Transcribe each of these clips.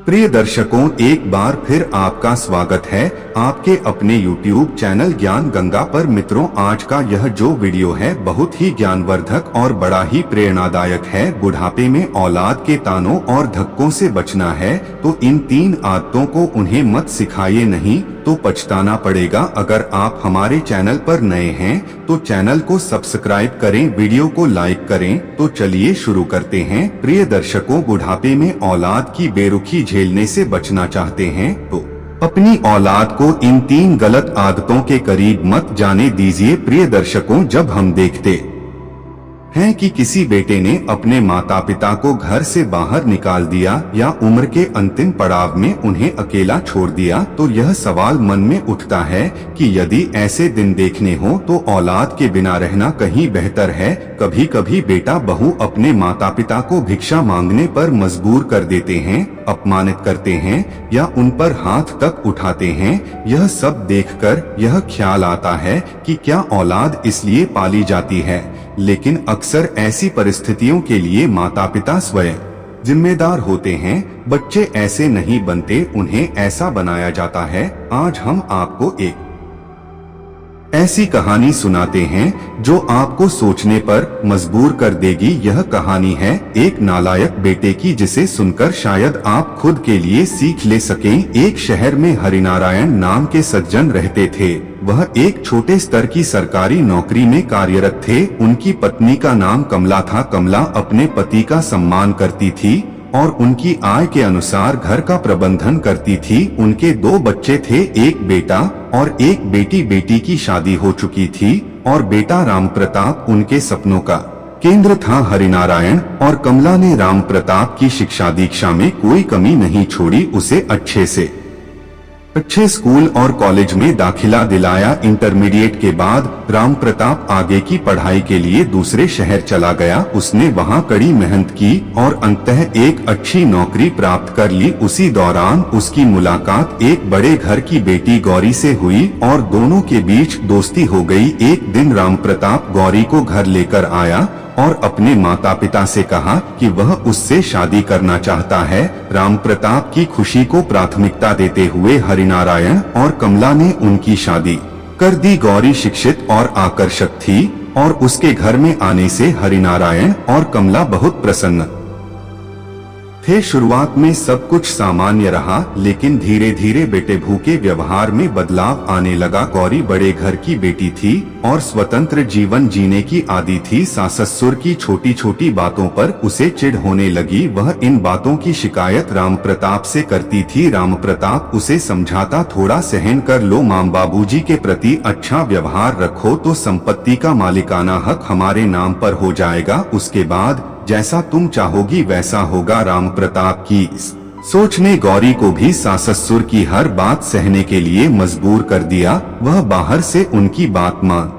प्रिय दर्शकों, एक बार फिर आपका स्वागत है आपके अपने YouTube चैनल ज्ञान गंगा पर। मित्रों, आज का यह जो वीडियो है बहुत ही ज्ञानवर्धक और बड़ा ही प्रेरणादायक है। बुढ़ापे में औलाद के तानों और धक्कों से बचना है तो इन 3 आदतों को उन्हें मत सिखाइए, नहीं तो पछताना पड़ेगा। अगर आप हमारे चैनल पर नए हैं तो चैनल को सब्सक्राइब करें, वीडियो को लाइक करें। तो चलिए शुरू करते हैं। प्रिय दर्शकों, बुढ़ापे में औलाद की बेरुखी झेलने से बचना चाहते हैं तो अपनी औलाद को इन 3 गलत आदतों के करीब मत जाने दीजिए। प्रिय दर्शकों, जब हम देखते हैं कि किसी बेटे ने अपने माता पिता को घर से बाहर निकाल दिया या उम्र के अंतिम पड़ाव में उन्हें अकेला छोड़ दिया, तो यह सवाल मन में उठता है कि यदि ऐसे दिन देखने हो तो औलाद के बिना रहना कहीं बेहतर है। कभी कभी बेटा बहू अपने माता पिता को भिक्षा मांगने पर मजबूर कर देते हैं, अपमानित करते हैं या उन पर हाथ तक उठाते हैं। यह सब देखकर यह ख्याल आता है कि क्या औलाद इसलिए पाली जाती है, लेकिन अक्सर ऐसी परिस्थितियों के लिए माता पिता स्वयं जिम्मेदार होते हैं। बच्चे ऐसे नहीं बनते, उन्हें ऐसा बनाया जाता है। आज हम आपको एक ऐसी कहानी सुनाते हैं जो आपको सोचने पर मजबूर कर देगी। यह कहानी है एक नालायक बेटे की, जिसे सुनकर शायद आप खुद के लिए सीख ले सकें। एक शहर में हरिनारायण नाम के सज्जन रहते थे। वह एक छोटे स्तर की सरकारी नौकरी में कार्यरत थे। उनकी पत्नी का नाम कमला था। कमला अपने पति का सम्मान करती थी और उनकी आय के अनुसार घर का प्रबंधन करती थी। उनके 2 बच्चे थे, एक बेटा और एक बेटी। बेटी की शादी हो चुकी थी और बेटा राम प्रताप उनके सपनों का केंद्र था। हरिनारायण और कमला ने राम प्रताप की शिक्षा दीक्षा में कोई कमी नहीं छोड़ी। उसे अच्छे स्कूल और कॉलेज में दाखिला दिलाया। इंटरमीडिएट के बाद राम प्रताप आगे की पढ़ाई के लिए दूसरे शहर चला गया। उसने वहां कड़ी मेहनत की और अंततः एक अच्छी नौकरी प्राप्त कर ली। उसी दौरान उसकी मुलाकात एक बड़े घर की बेटी गौरी से हुई और दोनों के बीच दोस्ती हो गई। एक दिन राम प्रताप गौरी को घर लेकर आया और अपने माता पिता से कहा कि वह उससे शादी करना चाहता है। राम प्रताप की खुशी को प्राथमिकता देते हुए हरिनारायण और कमला ने उनकी शादी कर दी। गौरी शिक्षित और आकर्षक थी और उसके घर में आने से हरिनारायण और कमला बहुत प्रसन्न थे। शुरुआत में सब कुछ सामान्य रहा, लेकिन धीरे धीरे बेटे भू के व्यवहार में बदलाव आने लगा। गौरी बड़े घर की बेटी थी और स्वतंत्र जीवन जीने की आदी थी। सास ससुर की छोटी छोटी बातों पर उसे चिढ़ होने लगी। वह इन बातों की शिकायत राम प्रताप से करती थी। राम प्रताप उसे समझाता, थोड़ा सहन कर लो, माँ बाबूजी के प्रति अच्छा व्यवहार रखो तो संपत्ति का मालिकाना हक हमारे नाम पर हो जाएगा। उसके बाद जैसा तुम चाहोगी वैसा होगा। राम प्रताप की सोच ने गौरी को भी सास ससुर की हर बात सहने के लिए मजबूर कर दिया। वह बाहर से उनकी बात मान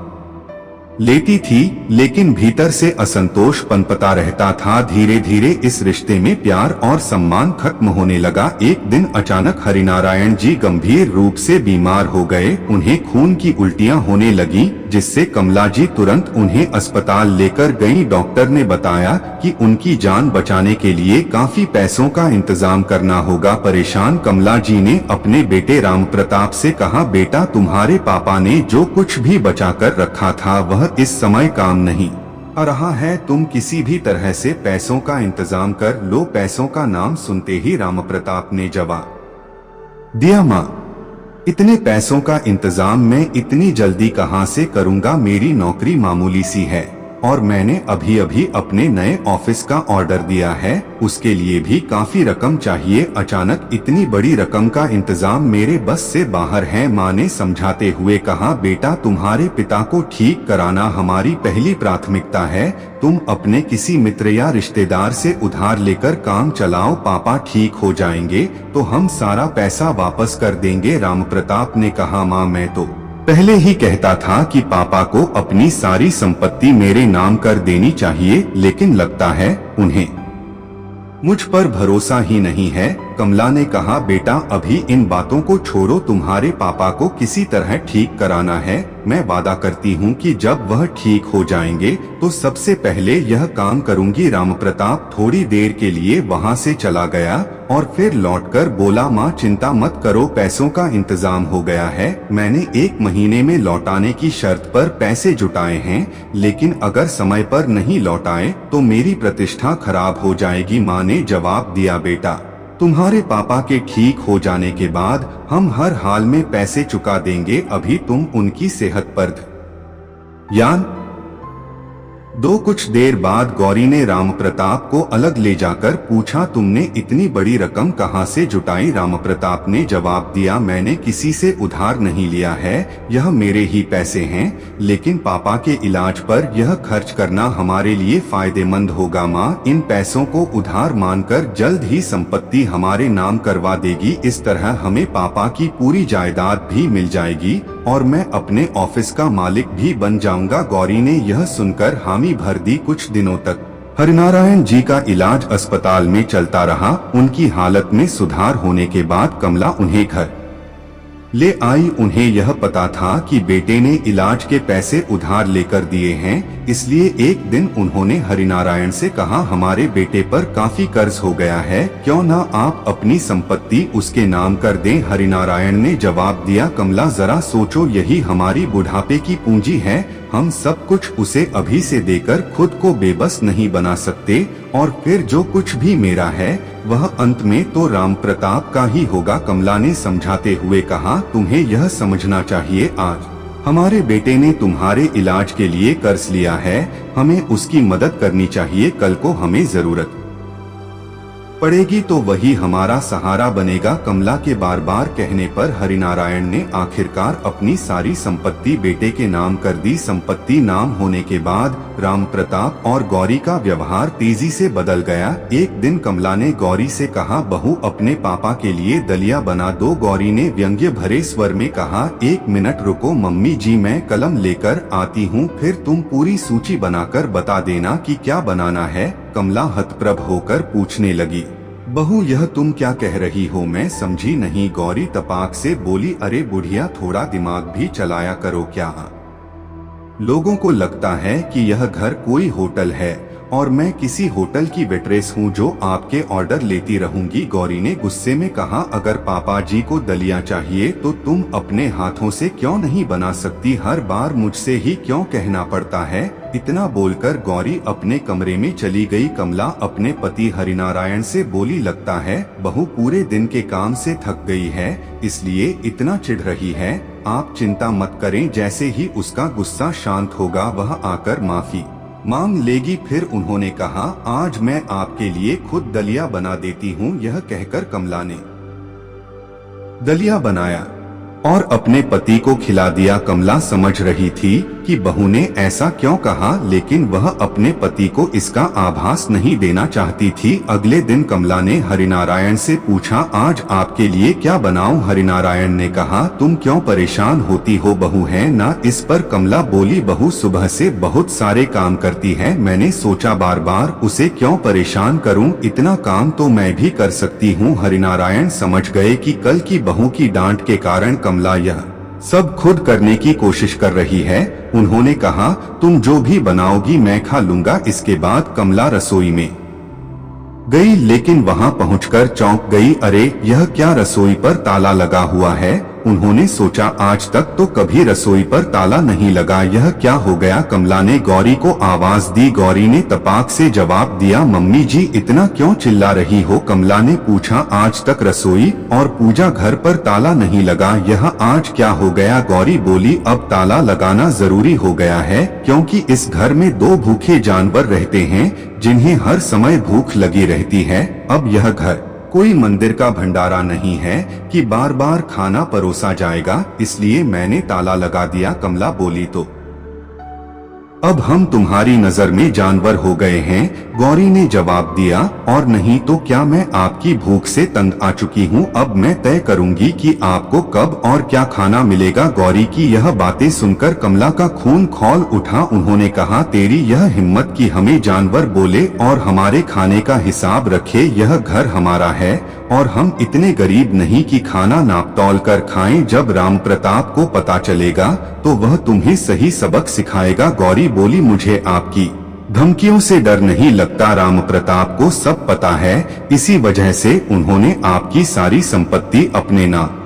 लेती थी, लेकिन भीतर से असंतोष पनपता रहता था। धीरे धीरे इस रिश्ते में प्यार और सम्मान खत्म होने लगा। एक दिन अचानक हरिनारायण जी गंभीर रूप से बीमार हो गए। उन्हें खून की उल्टियां होने लगी, जिससे कमला जी तुरंत उन्हें अस्पताल लेकर गईं। डॉक्टर ने बताया कि उनकी जान बचाने के लिए काफी पैसों का इंतजाम करना होगा। परेशान कमला जी ने अपने बेटे राम प्रताप से कहा, बेटा, तुम्हारे पापा ने जो कुछ भी बचा कर रखा था वह इस समय काम नहीं आ रहा है। तुम किसी भी तरह से पैसों का इंतजाम कर लो। पैसों का नाम सुनते ही राम प्रताप ने जवाब दिया, माँ, इतने पैसों का इंतजाम मैं इतनी जल्दी कहाँ से करूँगा। मेरी नौकरी मामूली सी है और मैंने अभी अभी अपने नए ऑफिस का ऑर्डर दिया है, उसके लिए भी काफी रकम चाहिए। अचानक इतनी बड़ी रकम का इंतजाम मेरे बस से बाहर है। माँ ने समझाते हुए कहा, बेटा, तुम्हारे पिता को ठीक कराना हमारी पहली प्राथमिकता है। तुम अपने किसी मित्र या रिश्तेदार से उधार लेकर काम चलाओ। पापा ठीक हो जाएंगे तो हम सारा पैसा वापस कर देंगे। राम प्रताप ने कहा, माँ, मैं तो पहले ही कहता था कि पापा को अपनी सारी संपत्ति मेरे नाम कर देनी चाहिए, लेकिन लगता है उन्हें मुझ पर भरोसा ही नहीं है। कमला ने कहा, बेटा अभी इन बातों को छोड़ो, तुम्हारे पापा को किसी तरह ठीक कराना है। मैं वादा करती हूँ कि जब वह ठीक हो जाएंगे तो सबसे पहले यह काम करूँगी। रामप्रताप थोड़ी देर के लिए वहाँ से चला गया और फिर लौटकर बोला, माँ चिंता मत करो, पैसों का इंतजाम हो गया है। मैंने 1 महीने में लौटाने की शर्त पर पैसे जुटाए हैं, लेकिन अगर समय पर नहीं लौटाए तो मेरी प्रतिष्ठा खराब हो जाएगी। माँ ने जवाब दिया, बेटा तुम्हारे पापा के ठीक हो जाने के बाद हम हर हाल में पैसे चुका देंगे, अभी तुम उनकी सेहत पर ध्यान दो। कुछ देर बाद गौरी ने रामप्रताप को अलग ले जाकर पूछा, तुमने इतनी बड़ी रकम कहाँ से जुटाई? रामप्रताप ने जवाब दिया, मैंने किसी से उधार नहीं लिया है, यह मेरे ही पैसे हैं, लेकिन पापा के इलाज पर यह खर्च करना हमारे लिए फायदेमंद होगा। माँ इन पैसों को उधार मानकर जल्द ही संपत्ति हमारे नाम करवा देगी, इस तरह हमें पापा की पूरी जायदाद भी मिल जाएगी और मैं अपने ऑफिस का मालिक भी बन जाऊंगा। गौरी ने यह सुनकर हामी भर दी। कुछ दिनों तक हरिनारायण जी का इलाज अस्पताल में चलता रहा। उनकी हालत में सुधार होने के बाद कमला उन्हें घर ले आई। उन्हें यह पता था कि बेटे ने इलाज के पैसे उधार लेकर दिए हैं, इसलिए एक दिन उन्होंने हरिनारायण से कहा, हमारे बेटे पर काफी कर्ज हो गया है, क्यों ना आप अपनी संपत्ति उसके नाम कर दें। हरिनारायण ने जवाब दिया, कमला जरा सोचो, यही हमारी बुढ़ापे की पूंजी है, हम सब कुछ उसे अभी से देकर खुद को बेबस नहीं बना सकते, और फिर जो कुछ भी मेरा है वह अंत में तो रामप्रताप का ही होगा। कमला ने समझाते हुए कहा, तुम्हें यह समझना चाहिए, आज हमारे बेटे ने तुम्हारे इलाज के लिए कर्ज लिया है, हमें उसकी मदद करनी चाहिए, कल को हमें जरूरत पड़ेगी तो वही हमारा सहारा बनेगा। कमला के बार बार कहने पर हरिनारायण ने आखिरकार अपनी सारी संपत्ति बेटे के नाम कर दी। संपत्ति नाम होने के बाद रामप्रताप और गौरी का व्यवहार तेजी से बदल गया। एक दिन कमला ने गौरी से कहा, बहू अपने पापा के लिए दलिया बना दो। गौरी ने व्यंग्य भरे स्वर में कहा, 1 मिनट रुको मम्मी जी, मैं कलम लेकर आती हूँ, फिर तुम पूरी सूची बनाकर बता देना कि क्या बनाना है। कमला हतप्रभ होकर पूछने लगी, बहू यह तुम क्या कह रही हो? मैं समझी नहीं। गौरी तपाक से बोली, अरे बुढ़िया, थोड़ा दिमाग भी चलाया करो क्या? लोगों को लगता है कि यह घर कोई होटल है और मैं किसी होटल की वेट्रेस हूँ जो आपके ऑर्डर लेती रहूंगी। गौरी ने गुस्से में कहा, अगर पापा जी को दलिया चाहिए तो तुम अपने हाथों से क्यों नहीं बना सकती? हर बार मुझसे ही क्यों कहना पड़ता है? इतना बोलकर गौरी अपने कमरे में चली गई। कमला अपने पति हरिनारायण से बोली, लगता है बहू पूरे दिन के काम से थक गई है, इसलिए इतना चिढ़ रही है। आप चिंता मत करें, जैसे ही उसका गुस्सा शांत होगा वह आकर माफी मांग लेगी। फिर उन्होंने कहा, आज मैं आपके लिए खुद दलिया बना देती हूँ। यह कहकर कमला ने दलिया बनाया और अपने पति को खिला दिया। कमला समझ रही थी कि बहू ने ऐसा क्यों कहा, लेकिन वह अपने पति को इसका आभास नहीं देना चाहती थी। अगले दिन कमला ने हरिनारायण से पूछा, आज आपके लिए क्या बनाऊं? हरिनारायण ने कहा, तुम क्यों परेशान होती हो, बहू है ना। इस पर कमला बोली, बहू सुबह से बहुत सारे काम करती है, मैंने सोचा बार बार उसे क्यों परेशान करूं, इतना काम तो मैं भी कर सकती हूं। हरिनारायण समझ गए कि कल की बहू की डांट के कारण कमला यह सब खुद करने की कोशिश कर रही है। उन्होंने कहा, तुम जो भी बनाओगी मैं खा लूंगा। इसके बाद कमला रसोई में गई, लेकिन वहां पहुंचकर चौंक गई, अरे यह क्या, रसोई पर ताला लगा हुआ है। उन्होंने सोचा, आज तक तो कभी रसोई पर ताला नहीं लगा, यह क्या हो गया? कमला ने गौरी को आवाज दी। गौरी ने तपाक से जवाब दिया, मम्मी जी इतना क्यों चिल्ला रही हो? कमला ने पूछा, आज तक रसोई और पूजा घर पर ताला नहीं लगा, यह आज क्या हो गया? गौरी बोली, अब ताला लगाना जरूरी हो गया है, क्योंकि इस घर में 2 भूखे जानवर रहते हैं जिन्हें हर समय भूख लगी रहती है। अब यह घर कोई मंदिर का भंडारा नहीं है कि बार बार खाना परोसा जाएगा, इसलिए मैंने ताला लगा दिया। कमला बोली, तो अब हम तुम्हारी नजर में जानवर हो गए हैं? गौरी ने जवाब दिया, और नहीं तो क्या, मैं आपकी भूख से तंग आ चुकी हूँ। अब मैं तय करूंगी कि आपको कब और क्या खाना मिलेगा। गौरी की यह बातें सुनकर कमला का खून खौल उठा। उन्होंने कहा, तेरी यह हिम्मत कि हमें जानवर बोले और हमारे खाने का हिसाब रखे। यह घर हमारा है और हम इतने गरीब नहीं कि खाना नाप तौल कर खाएं। जब राम प्रताप को पता चलेगा तो वह तुम्हें सही सबक सिखाएगा। गौरी बोली, मुझे आपकी धमकियों से डर नहीं लगता। राम प्रताप को सब पता है, इसी वजह से उन्होंने आपकी सारी संपत्ति अपने नाम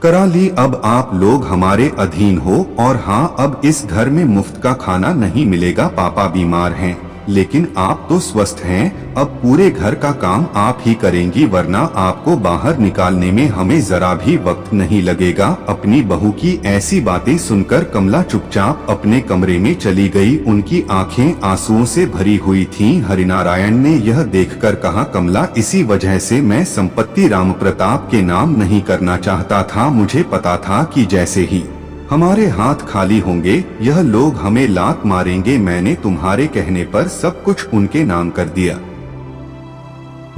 करा ली। अब आप लोग हमारे अधीन हो। और हाँ, अब इस घर में मुफ्त का खाना नहीं मिलेगा। पापा बीमार हैं, लेकिन आप तो स्वस्थ हैं। अब पूरे घर का काम आप ही करेंगी, वरना आपको बाहर निकालने में हमें जरा भी वक्त नहीं लगेगा। अपनी बहू की ऐसी बातें सुनकर कमला चुपचाप अपने कमरे में चली गई। उनकी आंखें आंसुओं से भरी हुई थीं। हरिनारायण ने यह देखकर कहा, कमला, इसी वजह से मैं संपत्ति राम प्रताप के नाम नहीं करना चाहता था। मुझे पता था कि जैसे ही हमारे हाथ खाली होंगे यह लोग हमें लात मारेंगे। मैंने तुम्हारे कहने पर सब कुछ उनके नाम कर दिया,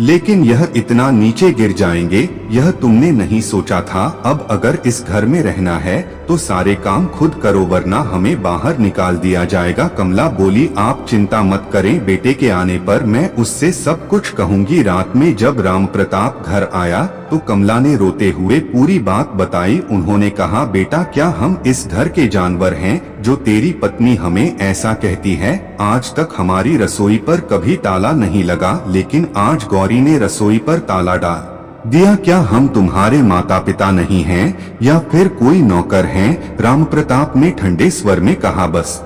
लेकिन यह इतना नीचे गिर जाएंगे यह तुमने नहीं सोचा था। अब अगर इस घर में रहना है तो सारे काम खुद करो, वरना हमें बाहर निकाल दिया जाएगा। कमला बोली, आप चिंता मत करें, बेटे के आने पर मैं उससे सब कुछ कहूंगी। रात में जब राम प्रताप घर आया तो कमला ने रोते हुए पूरी बात बताई। उन्होंने कहा, बेटा, क्या हम इस घर के जानवर हैं जो तेरी पत्नी हमें ऐसा कहती है? आज तक हमारी रसोई पर कभी ताला नहीं लगा, लेकिन आज गौरी ने रसोई पर ताला डाल दिया। क्या हम तुम्हारे माता पिता नहीं हैं या फिर कोई नौकर हैं? राम प्रताप ने ठंडे स्वर में कहा, बस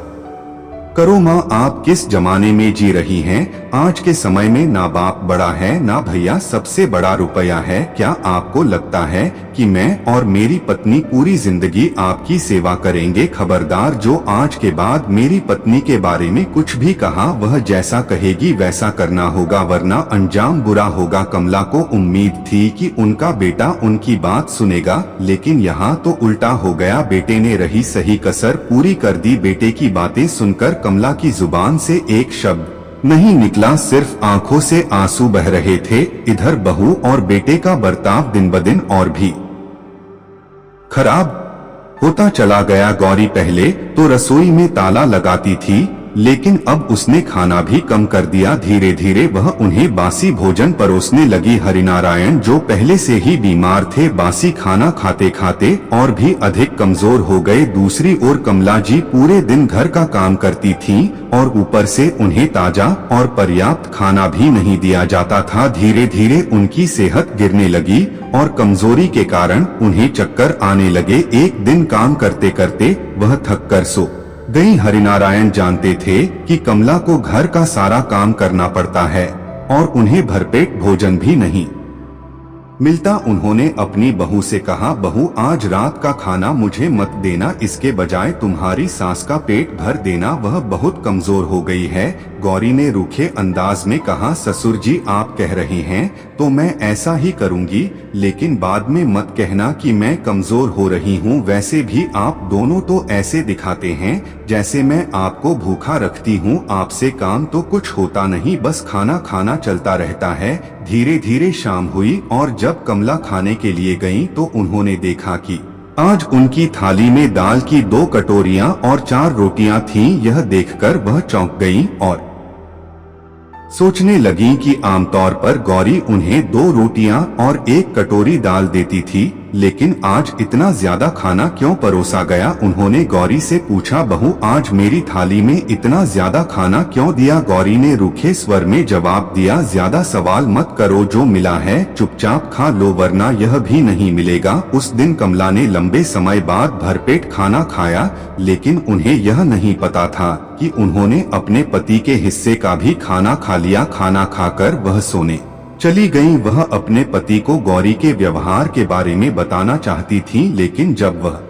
करो माँ, आप किस जमाने में जी रही हैं? आज के समय में ना बाप बड़ा है ना भैया, सबसे बड़ा रुपया है। क्या आपको लगता है कि मैं और मेरी पत्नी पूरी जिंदगी आपकी सेवा करेंगे? खबरदार, जो आज के बाद मेरी पत्नी के बारे में कुछ भी कहा वह जैसा कहेगी वैसा करना होगा, वरना अंजाम बुरा होगा। कमला को उम्मीद थी कि उनका बेटा उनकी बात सुनेगा, लेकिन यहाँ तो उल्टा हो गया। बेटे ने रही सही कसर पूरी कर दी। बेटे की बातें सुनकर कमला की जुबान से एक शब्द नहीं निकला, सिर्फ आंखों से आंसू बह रहे थे। इधर बहू और बेटे का बर्ताव दिन ब दिन और भी खराब होता चला गया। गौरी पहले तो रसोई में ताला लगाती थी, लेकिन अब उसने खाना भी कम कर दिया। धीरे धीरे वह उन्हें बासी भोजन परोसने लगी। हरिनारायण, जो पहले से ही बीमार थे, बासी खाना खाते खाते और भी अधिक कमजोर हो गए। दूसरी ओर कमला जी पूरे दिन घर का काम करती थीं और ऊपर से उन्हें ताजा और पर्याप्त खाना भी नहीं दिया जाता था। धीरे धीरे उनकी सेहत गिरने लगी और कमजोरी के कारण उन्हें चक्कर आने लगे। एक दिन काम करते करते वह थक कर सो गई। हरिनारायण जानते थे कि कमला को घर का सारा काम करना पड़ता है और उन्हें भरपेट भोजन भी नहीं मिलता। उन्होंने अपनी बहू से कहा, बहू, आज रात का खाना मुझे मत देना, इसके बजाय तुम्हारी सास का पेट भर देना, वह बहुत कमजोर हो गई है। गौरी ने रूखे अंदाज में कहा, ससुर जी, आप कह रहे हैं तो मैं ऐसा ही करूंगी, लेकिन बाद में मत कहना कि मैं कमजोर हो रही हूँ। वैसे भी आप दोनों तो ऐसे दिखाते हैं जैसे मैं आपको भूखा रखती हूँ। आपसे काम तो कुछ होता नहीं, बस खाना खाना चलता रहता है। धीरे धीरे शाम हुई और जब कमला खाने के लिए गईं तो उन्होंने देखा कि आज उनकी थाली में दाल की 2 कटोरियां और 4 रोटियां थीं। यह देखकर वह चौंक गईं और सोचने लगी कि आमतौर पर गौरी उन्हें 2 रोटियां और 1 कटोरी दाल देती थी, लेकिन आज इतना ज्यादा खाना क्यों परोसा गया? उन्होंने गौरी से पूछा, बहू, आज मेरी थाली में इतना ज्यादा खाना क्यों दिया? गौरी ने रूखे स्वर में जवाब दिया, ज्यादा सवाल मत करो, जो मिला है चुपचाप खा लो, वरना यह भी नहीं मिलेगा। उस दिन कमला ने लंबे समय बाद भरपेट खाना खाया, लेकिन उन्हें यह नहीं पता था कि उन्होंने अपने पति के हिस्से का भी खाना खा लिया। खाना खाकर वह सोने चली गईं। वह अपने पति को गौरी के व्यवहार के बारे में बताना चाहती थी, लेकिन जब वह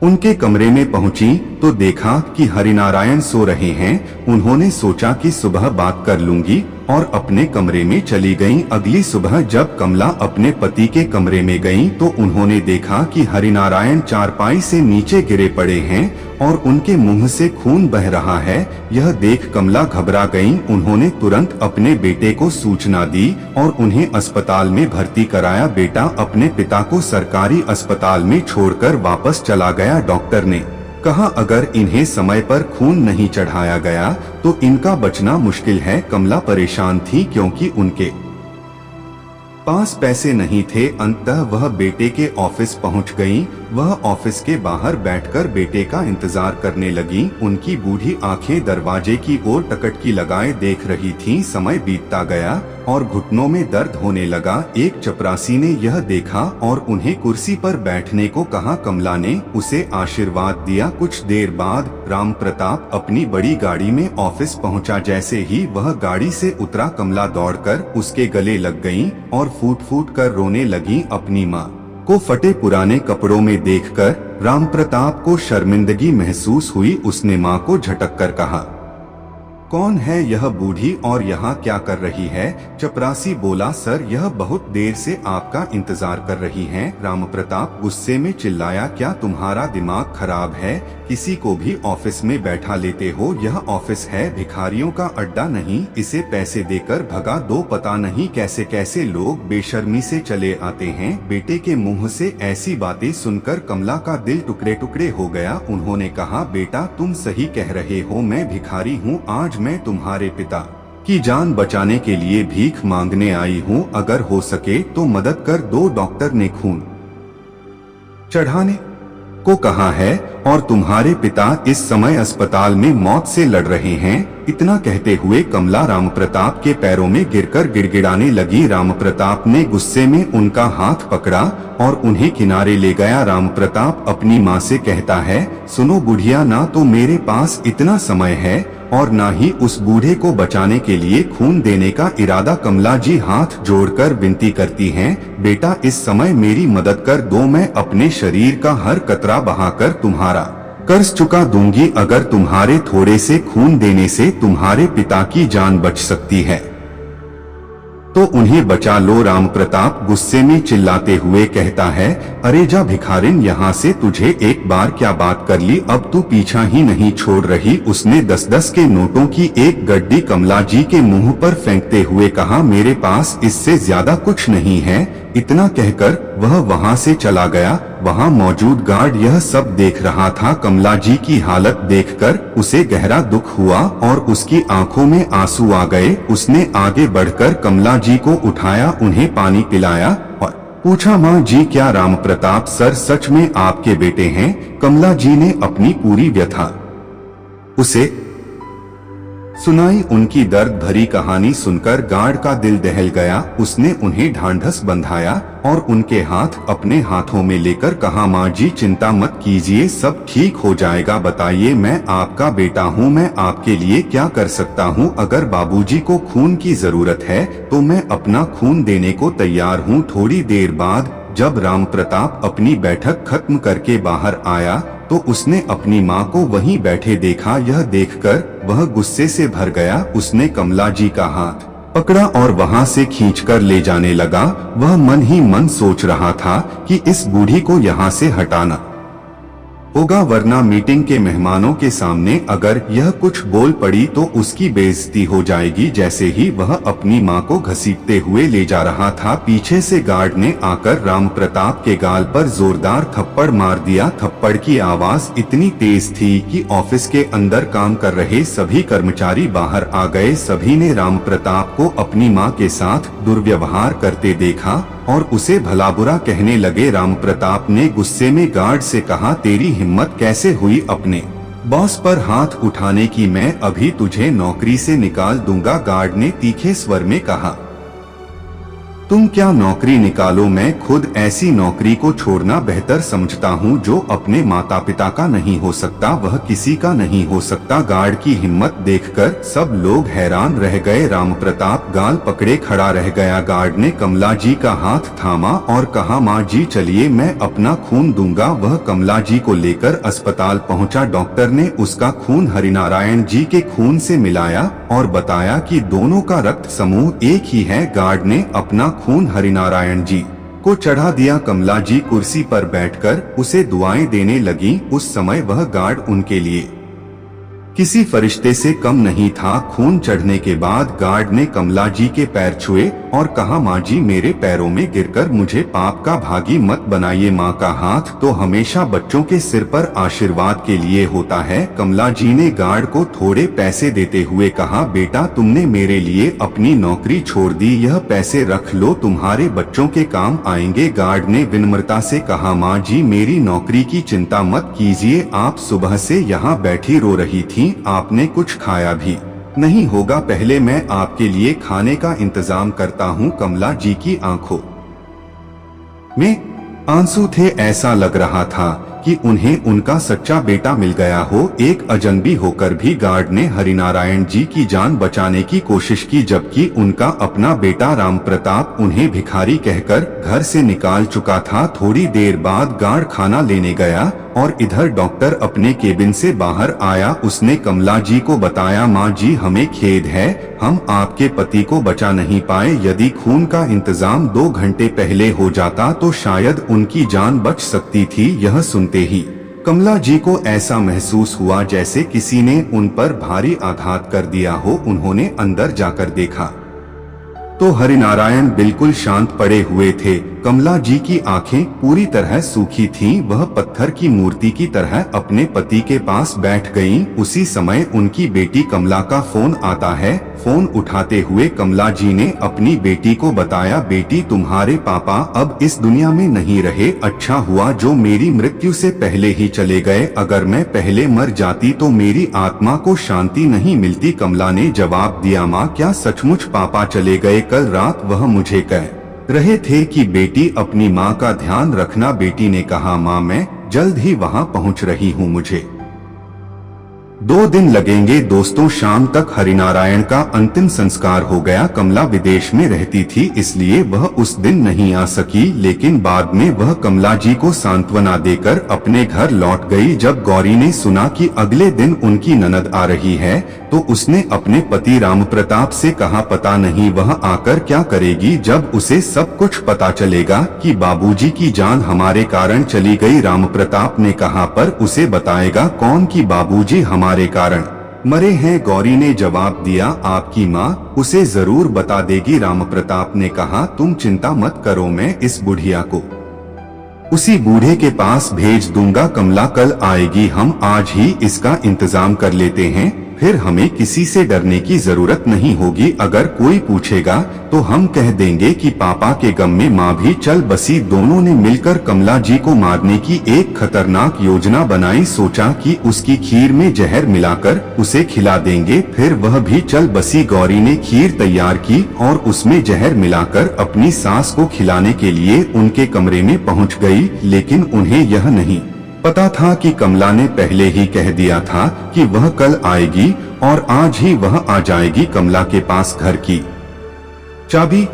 उनके कमरे में पहुंची तो देखा कि हरिनारायण सो रहे हैं। उन्होंने सोचा कि सुबह बात कर लूंगी और अपने कमरे में चली गईं। अगली सुबह जब कमला अपने पति के कमरे में गईं तो उन्होंने देखा कि हरिनारायण चारपाई से नीचे गिरे पड़े हैं और उनके मुंह से खून बह रहा है। यह देख कमला घबरा गईं। उन्होंने तुरंत अपने बेटे को सूचना दी और उन्हें अस्पताल में भर्ती कराया। बेटा अपने पिता को सरकारी अस्पताल में छोड़कर वापस चला गया। डॉक्टर ने कहा, अगर इन्हें समय पर खून नहीं चढ़ाया गया तो इनका बचना मुश्किल है। कमला परेशान थी क्योंकि उनके पास पैसे नहीं थे। अंततः वह बेटे के ऑफिस पहुंच गईं। वह ऑफिस के बाहर बैठकर बेटे का इंतजार करने लगी। उनकी बूढ़ी आंखें दरवाजे की ओर टकटकी लगाए देख रही थीं। समय बीतता गया और घुटनों में दर्द होने लगा। एक चपरासी ने यह देखा और उन्हें कुर्सी पर बैठने को कहा। कमला ने उसे आशीर्वाद दिया। कुछ देर बाद राम प्रताप अपनी बड़ी गाड़ी में ऑफिस पहुंचा। जैसे ही वह गाड़ी से उतरा, कमला दौड़कर उसके गले लग गईं और फूट फूट कर रोने लगी। अपनी माँ को फटे पुराने कपड़ों में देखकर राम प्रताप को शर्मिंदगी महसूस हुई। उसने माँ को झटक कर कहा, कौन है यह बूढ़ी और यहाँ क्या कर रही है? चपरासी बोला, सर यह बहुत देर से आपका इंतजार कर रही हैं। राम प्रताप गुस्से में चिल्लाया, क्या तुम्हारा दिमाग खराब है? किसी को भी ऑफिस में बैठा लेते हो? यह ऑफिस है, भिखारियों का अड्डा नहीं। इसे पैसे देकर भगा दो। पता नहीं कैसे कैसे लोग बेशर्मी से चले आते हैं। बेटे के मुंह से ऐसी बातें सुनकर कमला का दिल टुकड़े टुकड़े हो गया। उन्होंने कहा, बेटा तुम सही कह रहे हो, मैं भिखारी हूँ। आज मैं तुम्हारे पिता की जान बचाने के लिए भीख मांगने आई हूँ। अगर हो सके तो मदद कर दो। डॉक्टर ने खून चढ़ाने को कहा है और तुम्हारे पिता इस समय अस्पताल में मौत से लड़ रहे हैं। इतना कहते हुए कमला राम प्रताप के पैरों में गिरकर गिड़गिड़ाने लगी। राम प्रताप ने गुस्से में उनका हाथ पकड़ा और उन्हें किनारे ले गया। राम प्रताप अपनी माँ से कहता है, सुनो बुढ़िया, ना तो मेरे पास इतना समय है और ना ही उस बूढ़े को बचाने के लिए खून देने का इरादा। कमला जी हाथ जोड़कर विनती करती हैं, बेटा इस समय मेरी मदद कर दो। मैं अपने शरीर का हर कतरा बहाकर तुम्हारा कर्ज चुका दूंगी। अगर तुम्हारे थोड़े से खून देने से तुम्हारे पिता की जान बच सकती है तो उन्हें बचा लो। राम प्रताप गुस्से में चिल्लाते हुए कहता है, अरे जा भिखारिन, यहाँ से तुझे एक बार क्या बात कर ली, अब तू पीछा ही नहीं छोड़ रही। उसने 10-10 के नोटों की एक गड्डी कमला जी के मुंह पर फेंकते हुए कहा, मेरे पास इससे ज्यादा कुछ नहीं है। इतना कहकर वह वहां से चला गया। वहां मौजूद गार्ड यह सब देख रहा था। कमला जी की हालत देखकर उसे गहरा दुख हुआ और उसकी आंखों में आंसू आ गए। उसने आगे बढ़कर कमला जी को उठाया, उन्हें पानी पिलाया और पूछा, माँ जी क्या राम प्रताप सर सच में आपके बेटे हैं? कमला जी ने अपनी पूरी व्यथा उसे सुनाई। उनकी दर्द भरी कहानी सुनकर गार्ड का दिल दहल गया। उसने उन्हें ढांढस बंधाया और उनके हाथ अपने हाथों में लेकर कहा, माँ जी चिंता मत कीजिए, सब ठीक हो जाएगा। बताइए, मैं आपका बेटा हूँ, मैं आपके लिए क्या कर सकता हूँ? अगर बाबूजी को खून की जरूरत है तो मैं अपना खून देने को तैयार हूँ। थोड़ी देर बाद जब राम प्रताप अपनी बैठक खत्म करके बाहर आया तो उसने अपनी माँ को वहीं बैठे देखा। यह देखकर वह गुस्से से भर गया। उसने कमला जी का हाथ पकड़ा और वहां से खींचकर ले जाने लगा। वह मन ही मन सोच रहा था कि इस बूढ़ी को यहाँ से हटाना होगा, वरना मीटिंग के मेहमानों के सामने अगर यह कुछ बोल पड़ी तो उसकी बेइज्जती हो जाएगी। जैसे ही वह अपनी मां को घसीटते हुए ले जा रहा था, पीछे से गार्ड ने आकर राम प्रताप के गाल पर जोरदार थप्पड़ मार दिया। थप्पड़ की आवाज इतनी तेज थी कि ऑफिस के अंदर काम कर रहे सभी कर्मचारी बाहर आ गए। सभी ने राम प्रताप को अपनी मां के साथ दुर्व्यवहार करते देखा और उसे भला बुरा कहने लगे। राम प्रताप ने गुस्से में गार्ड से कहा, तेरी हिम्मत कैसे हुई अपने बॉस पर हाथ उठाने की? मैं अभी तुझे नौकरी से निकाल दूंगा। गार्ड ने तीखे स्वर में कहा, तुम क्या नौकरी निकालो, मैं खुद ऐसी नौकरी को छोड़ना बेहतर समझता हूँ जो अपने माता पिता का नहीं हो सकता, वह किसी का नहीं हो सकता। गार्ड की हिम्मत देखकर सब लोग हैरान रह गए। राम प्रताप गाल पकड़े खड़ा रह गया। गार्ड ने कमला जी का हाथ थामा और कहा, माँ जी चलिए, मैं अपना खून दूंगा। वह कमला जी को लेकर अस्पताल पहुँचा। डॉक्टर ने उसका खून हरिनारायण जी के खून से मिलाया और बताया कि दोनों का रक्त समूह एक ही है। गार्ड ने अपना खून हरिनारायण जी को चढ़ा दिया। कमला जी कुर्सी पर बैठकर उसे दुआएं देने लगी। उस समय वह गार्ड उनके लिए किसी फरिश्ते से कम नहीं था। खून चढ़ने के बाद गार्ड ने कमला जी के पैर छुए और कहा, माँ जी मेरे पैरों में गिरकर मुझे पाप का भागी मत बनाइए। माँ का हाथ तो हमेशा बच्चों के सिर पर आशीर्वाद के लिए होता है। कमला जी ने गार्ड को थोड़े पैसे देते हुए कहा, बेटा तुमने मेरे लिए अपनी नौकरी छोड़ दी, यह पैसे रख लो, तुम्हारे बच्चों के काम आएंगे। गार्ड ने विनम्रता से कहा, माँ जी मेरी नौकरी की चिंता मत कीजिए, आप सुबह से यहाँ बैठी रो रही थी, आपने कुछ खाया भी नहीं होगा, पहले मैं आपके लिए खाने का इंतजाम करता हूँ। कमला जी की आंखों में आंसू थे। ऐसा लग रहा था कि उन्हें उनका सच्चा बेटा मिल गया हो। एक अजनबी होकर भी गार्ड ने हरिनारायण जी की जान बचाने की कोशिश की, जबकि उनका अपना बेटा राम प्रताप उन्हें भिखारी कहकर घर से निकाल चुका था। थोड़ी देर बाद गार्ड खाना लेने गया और इधर डॉक्टर अपने केबिन से बाहर आया। उसने कमला जी को बताया, माँ जी हमें खेद है, हम आपके पति को बचा नहीं पाए, यदि खून का इंतजाम 2 घंटे पहले हो जाता तो शायद उनकी जान बच सकती थी। यह सुनते ही कमला जी को ऐसा महसूस हुआ जैसे किसी ने उन पर भारी आघात कर दिया हो। उन्होंने अंदर जाकर देखा तो हरिनारायण बिल्कुल शांत पड़े हुए थे। कमला जी की आंखें पूरी तरह सूखी थीं। वह पत्थर की मूर्ति की तरह अपने पति के पास बैठ गईं। उसी समय उनकी बेटी कमला का फोन आता है। फोन उठाते हुए कमला जी ने अपनी बेटी को बताया, बेटी तुम्हारे पापा अब इस दुनिया में नहीं रहे, अच्छा हुआ जो मेरी मृत्यु से पहले ही चले गए, अगर मैं पहले मर जाती तो मेरी आत्मा को शांति नहीं मिलती। कमला ने जवाब दिया, माँ क्या सचमुच पापा चले गए? कल रात वह मुझे कह रहे थे कि बेटी अपनी माँ का ध्यान रखना। बेटी ने कहा, माँ मैं जल्द ही वहाँ पहुँच रही हूँ, मुझे 2 दिन लगेंगे। दोस्तों शाम तक हरिनारायण का अंतिम संस्कार हो गया। कमला विदेश में रहती थी इसलिए वह उस दिन नहीं आ सकी, लेकिन बाद में वह कमला जी को सांत्वना देकर अपने घर लौट गई। जब गौरी ने सुना कि अगले दिन उनकी ननद आ रही है तो उसने अपने पति राम प्रताप से कहा, पता नहीं वह आकर क्या करेगी जब उसे सब कुछ पता चलेगा कि बाबूजी की जान हमारे कारण चली गई। राम प्रताप ने कहा, पर उसे बताएगा कौन कि बाबूजी हमारे कारण मरे हैं? गौरी ने जवाब दिया, आपकी माँ उसे जरूर बता देगी। राम प्रताप ने कहा, तुम चिंता मत करो, मैं इस बुढ़िया को उसी बूढ़े के पास भेज दूंगा। कमला कल आएगी, हम आज ही इसका इंतजाम कर लेते हैं, फिर हमें किसी से डरने की जरूरत नहीं होगी। अगर कोई पूछेगा तो हम कह देंगे कि पापा के गम में माँ भी चल बसी। दोनों ने मिलकर कमला जी को मारने की एक खतरनाक योजना बनाई। सोचा कि उसकी खीर में जहर मिलाकर उसे खिला देंगे, फिर वह भी चल बसी। गौरी ने खीर तैयार की और उसमें जहर मिलाकर अपनी सास को खिलाने के लिए उनके कमरे में पहुँच गई, लेकिन उन्हें यह नहीं पता था कि कमला ने पहले ही कह दिया था कि वह कल आएगी और आज ही वह आ जाएगी। कमला के पास घर की चाबी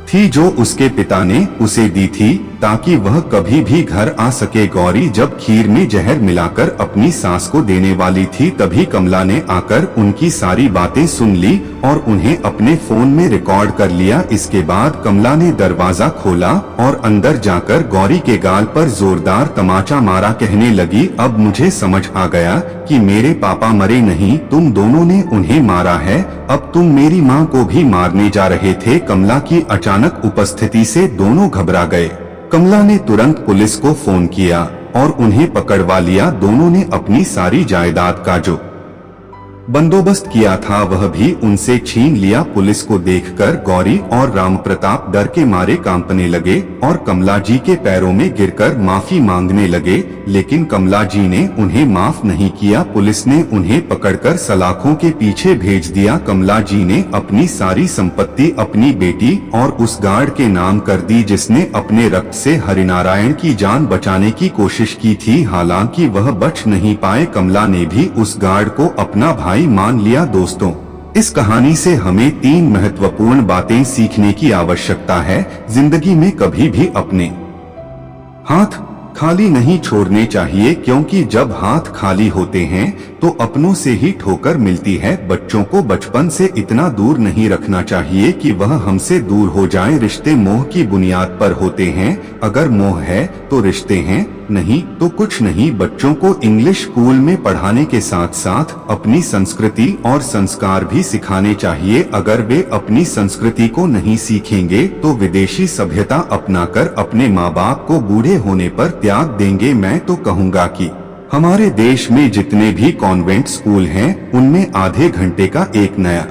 थी जो उसके पिता ने उसे दी थी ताकि वह कभी भी घर आ सके। गौरी जब खीर में जहर मिलाकर अपनी सास को देने वाली थी तभी कमला ने आकर उनकी सारी बातें सुन ली और उन्हें अपने फोन में रिकॉर्ड कर लिया। इसके बाद कमला ने दरवाजा खोला और अंदर जाकर गौरी के गाल पर जोरदार तमाचा मारा। कहने लगी, अब मुझे समझ आ गया कि मेरे पापा मरे नहीं, तुम दोनों ने उन्हें मारा है, अब तुम मेरी माँ को भी मारने जा रहे थे। कमला की अचानक उपस्थिति से दोनों घबरा गए। कमला ने तुरंत पुलिस को फोन किया और उन्हें पकड़वा लिया। दोनों ने अपनी सारी जायदाद का जो बंदोबस्त किया था वह भी उनसे छीन लिया। पुलिस को देखकर गौरी और राम प्रताप डर के मारे कांपने लगे और कमला जी के पैरों में गिरकर माफी मांगने लगे, लेकिन कमला जी ने उन्हें माफ नहीं किया। पुलिस ने उन्हें पकड़कर सलाखों के पीछे भेज दिया। कमला जी ने अपनी सारी संपत्ति अपनी बेटी और उस गार्ड के नाम कर दी जिसने अपने रक्त से हरिनारायण की जान बचाने की कोशिश की थी। हालांकि वह बच नहीं पाए। कमला ने भी उस गार्ड को अपना भाई मान लिया। दोस्तों, इस कहानी से हमें 3 महत्वपूर्ण बातें सीखने की आवश्यकता है। जिंदगी में कभी भी अपने हाथ खाली नहीं छोड़ने चाहिए, क्योंकि जब हाथ खाली होते हैं तो अपनों से ही ठोकर मिलती है। बच्चों को बचपन से इतना दूर नहीं रखना चाहिए कि वह हमसे दूर हो जाएं। रिश्ते मोह की बुनियाद पर होते हैं, अगर मोह है तो रिश्ते हैं। नहीं तो कुछ नहीं, बच्चों को इंग्लिश स्कूल में पढ़ाने के साथ साथ अपनी संस्कृति और संस्कार भी सिखाने चाहिए। अगर वे अपनी संस्कृति को नहीं सीखेंगे तो विदेशी सभ्यता अपनाकर अपने माँ बाप को बूढ़े होने पर त्याग देंगे। मैं तो कहूँगा कि हमारे देश में जितने भी कॉन्वेंट स्कूल हैं, उनमें आधे घंटे का एक नया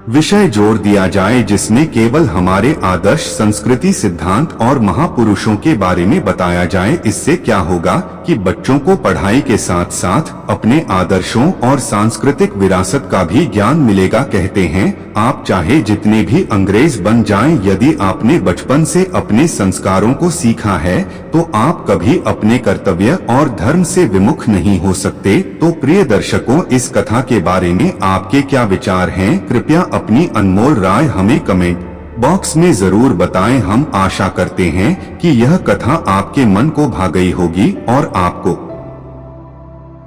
विषय जोड़ दिया जाए जिसमें केवल हमारे आदर्श, संस्कृति, सिद्धांत और महापुरुषों के बारे में बताया जाए। इससे क्या होगा कि बच्चों को पढ़ाई के साथ साथ अपने आदर्शों और सांस्कृतिक विरासत का भी ज्ञान मिलेगा। कहते हैं आप चाहे जितने भी अंग्रेज बन जाएं, यदि आपने बचपन से अपने संस्कारों को सीखा है तो आप कभी अपने कर्तव्य और धर्म से विमुख नहीं हो सकते। तो प्रिय दर्शकों, इस कथा के बारे में आपके क्या विचार हैं? कृपया अपनी अनमोल राय हमें कमेंट बॉक्स में जरूर बताएं। हम आशा करते हैं कि यह कथा आपके मन को भा गई होगी और आपको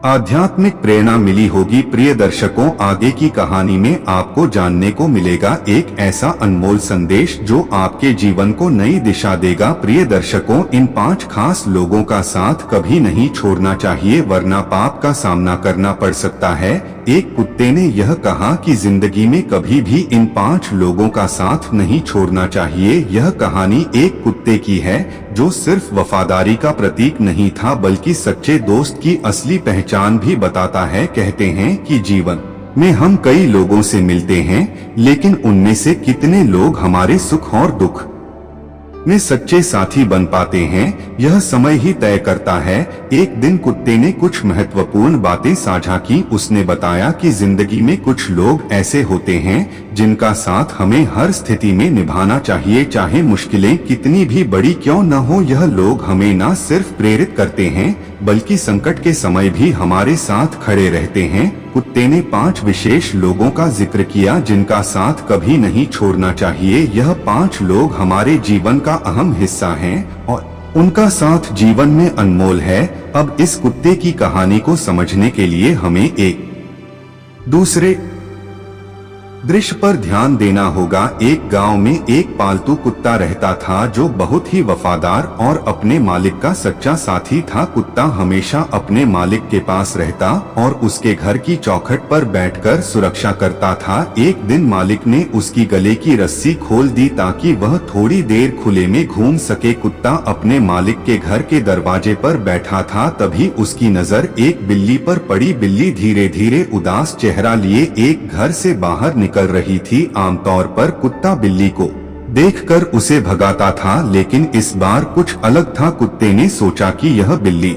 आध्यात्मिक प्रेरणा मिली होगी। प्रिय दर्शकों, आगे की कहानी में आपको जानने को मिलेगा एक ऐसा अनमोल संदेश जो आपके जीवन को नई दिशा देगा। प्रिय दर्शकों, इन 5 खास लोगों का साथ कभी नहीं छोड़ना चाहिए, वरना पाप का सामना करना पड़ सकता है। एक कुत्ते ने यह कहा कि जिंदगी में कभी भी इन 5 लोगों का साथ नहीं छोड़ना चाहिए। यह कहानी एक कुत्ते की है जो सिर्फ वफादारी का प्रतीक नहीं था बल्कि सच्चे दोस्त की असली पहचान भी बताता है। कहते हैं कि जीवन में हम कई लोगों से मिलते हैं, लेकिन उनमें से कितने लोग हमारे सुख और दुख में सच्चे साथी बन पाते हैं, यह समय ही तय करता है। एक दिन कुत्ते ने कुछ महत्वपूर्ण बातें साझा की। उसने बताया कि जिंदगी में कुछ लोग ऐसे होते हैं जिनका साथ हमें हर स्थिति में निभाना चाहिए, चाहे मुश्किलें कितनी भी बड़ी क्यों न हो। यह लोग हमें न सिर्फ प्रेरित करते हैं बल्कि संकट के समय भी हमारे साथ खड़े रहते हैं। कुत्ते ने 5 विशेष लोगों का जिक्र किया जिनका साथ कभी नहीं छोड़ना चाहिए। यह 5 लोग हमारे जीवन का अहम हिस्सा हैं और उनका साथ जीवन में अनमोल है। अब इस कुत्ते की कहानी को समझने के लिए हमें एक दूसरे दृश्य पर ध्यान देना होगा। एक गांव में एक पालतू कुत्ता रहता था जो बहुत ही वफादार और अपने मालिक का सच्चा साथी था। कुत्ता हमेशा अपने मालिक के पास रहता और उसके घर की चौखट पर बैठकर सुरक्षा करता था। एक दिन मालिक ने उसकी गले की रस्सी खोल दी ताकि वह थोड़ी देर खुले में घूम सके। कुत्ता अपने मालिक के घर के दरवाजे पर बैठा था, तभी उसकी नजर एक बिल्ली पर पड़ी। बिल्ली धीरे धीरे उदास चेहरा लिए एक घर से बाहर निकल रही थी। आमतौर पर कुत्ता बिल्ली को देखकर उसे भगाता था, लेकिन इस बार कुछ अलग था। कुत्ते ने सोचा कि यह बिल्ली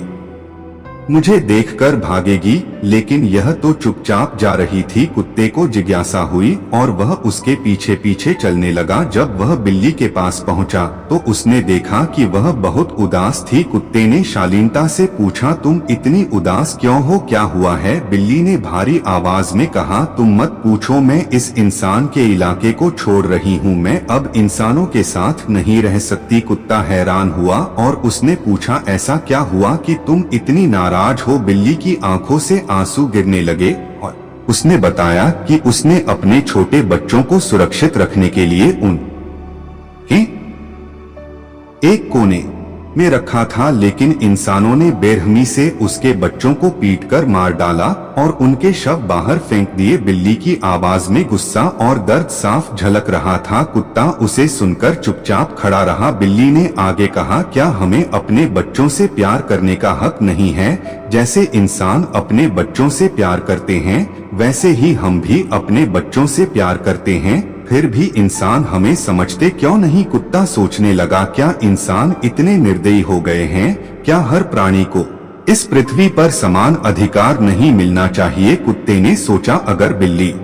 मुझे देखकर भागेगी, लेकिन यह तो चुपचाप जा रही थी। कुत्ते को जिज्ञासा हुई और वह उसके पीछे पीछे चलने लगा। जब वह बिल्ली के पास पहुंचा तो उसने देखा कि वह बहुत उदास थी। कुत्ते ने शालीनता से पूछा, तुम इतनी उदास क्यों हो, क्या हुआ है? बिल्ली ने भारी आवाज में कहा, तुम मत पूछो, मैं इस इंसान के इलाके को छोड़ रही हूँ, मैं अब इंसानों के साथ नहीं रह सकती। कुत्ता हैरान हुआ और उसने पूछा, ऐसा क्या हुआ कि तुम इतनी नाराज हो? बिल्ली की आंखों से आंसू गिरने लगे और उसने बताया कि उसने अपने छोटे बच्चों को सुरक्षित रखने के लिए एक कोने में रखा था, लेकिन इंसानों ने बेरहमी से उसके बच्चों को पीटकर मार डाला और उनके शव बाहर फेंक दिए। बिल्ली की आवाज में गुस्सा और दर्द साफ झलक रहा था। कुत्ता उसे सुनकर चुपचाप खड़ा रहा। बिल्ली ने आगे कहा, क्या हमें अपने बच्चों से प्यार करने का हक नहीं है? जैसे इंसान अपने बच्चों से प्यार करते हैं, वैसे ही हम भी अपने बच्चों से प्यार करते हैं, फिर भी इंसान हमें समझते क्यों नहीं? कुत्ता सोचने लगा, क्या इंसान इतने निर्दयी हो गए हैं? क्या हर प्राणी को इस पृथ्वी पर समान अधिकार नहीं मिलना चाहिए? कुत्ते ने सोचा, अगर बिल्ली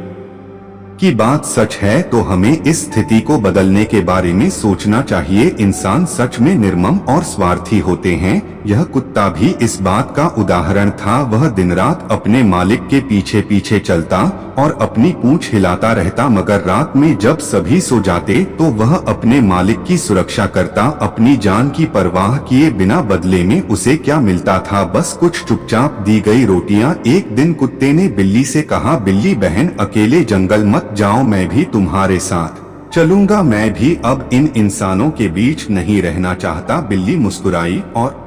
की बात सच है तो हमें इस स्थिति को बदलने के बारे में सोचना चाहिए। इंसान सच में निर्मम और स्वार्थी होते हैं। यह कुत्ता भी इस बात का उदाहरण था। वह दिन रात अपने मालिक के पीछे पीछे चलता और अपनी पूंछ हिलाता रहता, मगर रात में जब सभी सो जाते तो वह अपने मालिक की सुरक्षा करता, अपनी जान की परवाह किए बिना। बदले में उसे क्या मिलता था? बस कुछ चुपचाप दी गई रोटियां। एक दिन कुत्ते ने बिल्ली से कहा, बिल्ली बहन, अकेले जंगल मत जाओ, मैं भी तुम्हारे साथ चलूंगा। मैं भी अब इन इंसानों के बीच नहीं रहना चाहता। बिल्ली मुस्कुराई और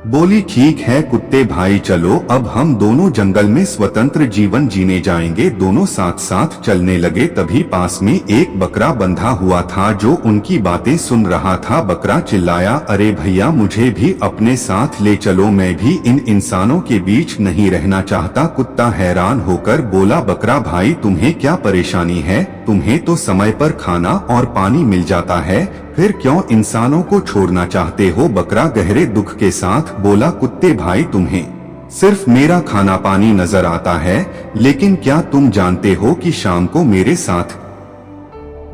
बोली ठीक है कुत्ते भाई, चलो अब हम दोनों जंगल में स्वतंत्र जीवन जीने जाएंगे। दोनों साथ साथ चलने लगे। तभी पास में एक बकरा बंधा हुआ था जो उनकी बातें सुन रहा था। बकरा चिल्लाया, अरे भैया मुझे भी अपने साथ ले चलो, मैं भी इन इंसानों के बीच नहीं रहना चाहता। कुत्ता हैरान होकर बोला, बकरा भाई तुम्हें क्या परेशानी है? तुम्हें तो समय पर खाना और पानी मिल जाता है, फिर क्यों इंसानों को छोड़ना चाहते हो? बकरा गहरे दुख के साथ बोला, कुत्ते भाई तुम्हें सिर्फ मेरा खाना पानी नजर आता है, लेकिन क्या तुम जानते हो कि शाम को मेरे साथ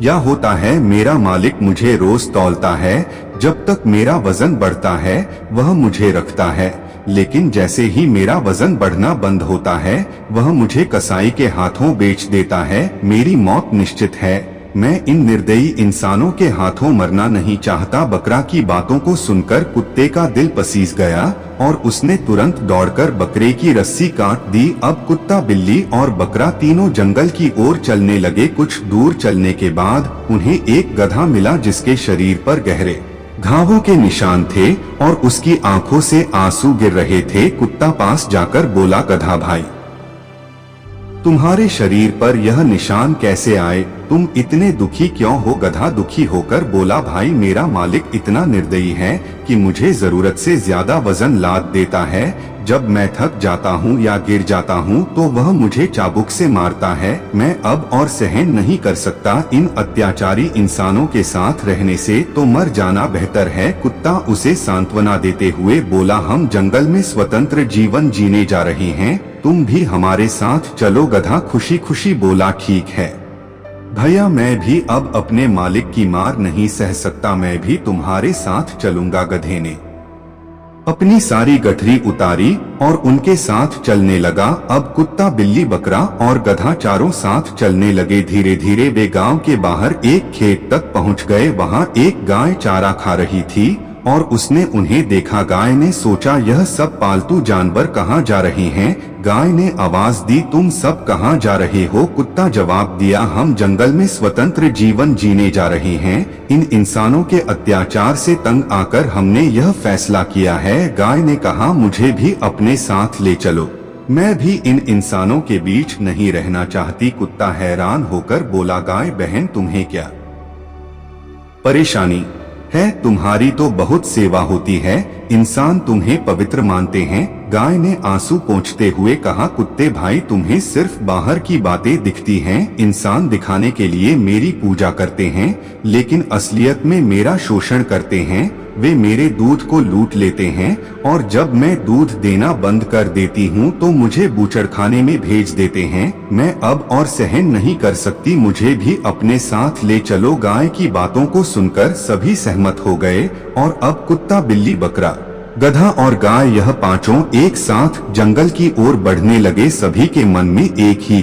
या होता है? मेरा मालिक मुझे रोज तौलता है, जब तक मेरा वजन बढ़ता है वह मुझे रखता है, लेकिन जैसे ही मेरा वजन बढ़ना बंद होता है वह मुझे कसाई के हाथों बेच देता है। मेरी मौत निश्चित है, मैं इन निर्दयी इंसानों के हाथों मरना नहीं चाहता। बकरा की बातों को सुनकर कुत्ते का दिल पसीज गया और उसने तुरंत दौड़कर बकरे की रस्सी काट दी। अब कुत्ता, बिल्ली और बकरा तीनों जंगल की ओर चलने लगे। कुछ दूर चलने के बाद उन्हें एक गधा मिला जिसके शरीर पर गहरे घावों के निशान थे और उसकी आंखों से आंसू गिर रहे थे। कुत्ता पास जाकर बोला, गधा भाई तुम्हारे शरीर पर यह निशान कैसे आए? तुम इतने दुखी क्यों हो? गधा दुखी होकर बोला, भाई मेरा मालिक इतना निर्दयी है कि मुझे जरूरत से ज्यादा वजन लाद देता है। जब मैं थक जाता हूँ या गिर जाता हूँ तो वह मुझे चाबुक से मारता है। मैं अब और सहन नहीं कर सकता इन अत्याचारी इंसानों के साथ रहने से तो मर जाना बेहतर है। कुत्ता उसे सांत्वना देते हुए बोला, हम जंगल में स्वतंत्र जीवन जीने जा रहे हैं, तुम भी हमारे साथ चलो। गधा खुशी खुशी बोला, ठीक है भैया, मैं भी अब अपने मालिक की मार नहीं सह सकता, मैं भी तुम्हारे साथ चलूंगा। गधे ने अपनी सारी गठरी उतारी और उनके साथ चलने लगा। अब कुत्ता, बिल्ली, बकरा और गधा चारों साथ चलने लगे। धीरे धीरे वे गांव के बाहर एक खेत तक पहुंच गए। वहां एक गाय चारा खा रही थी और उसने उन्हें देखा। गाय ने सोचा, यह सब पालतू जानवर कहाँ जा रहे हैं? गाय ने आवाज दी, तुम सब कहाँ जा रहे हो? कुत्ता जवाब दिया, हम जंगल में स्वतंत्र जीवन जीने जा रहे हैं। इन इंसानों के अत्याचार से तंग आकर हमने यह फैसला किया है। गाय ने कहा, मुझे भी अपने साथ ले चलो, मैं भी इन इंसानों के बीच नहीं रहना चाहती। कुत्ता हैरान होकर बोला, गाय बहन तुम्हें क्या परेशानी है? तुम्हारी तो बहुत सेवा होती है, इंसान तुम्हें पवित्र मानते हैं। गाय ने आंसू पोंछते हुए कहा, कुत्ते भाई तुम्हें सिर्फ बाहर की बातें दिखती हैं। इंसान दिखाने के लिए मेरी पूजा करते हैं, लेकिन असलियत में मेरा शोषण करते हैं। वे मेरे दूध को लूट लेते हैं और जब मैं दूध देना बंद कर देती हूँ तो मुझे बूचड़खाने में भेज देते हैं। मैं अब और सहन नहीं कर सकती, मुझे भी अपने साथ ले चलो। गाय की बातों को सुनकर सभी सहमत हो गए और अब कुत्ता, बिल्ली, बकरा, गधा और गाय यह पांचों एक साथ जंगल की ओर बढ़ने लगे। सभी के मन में एक ही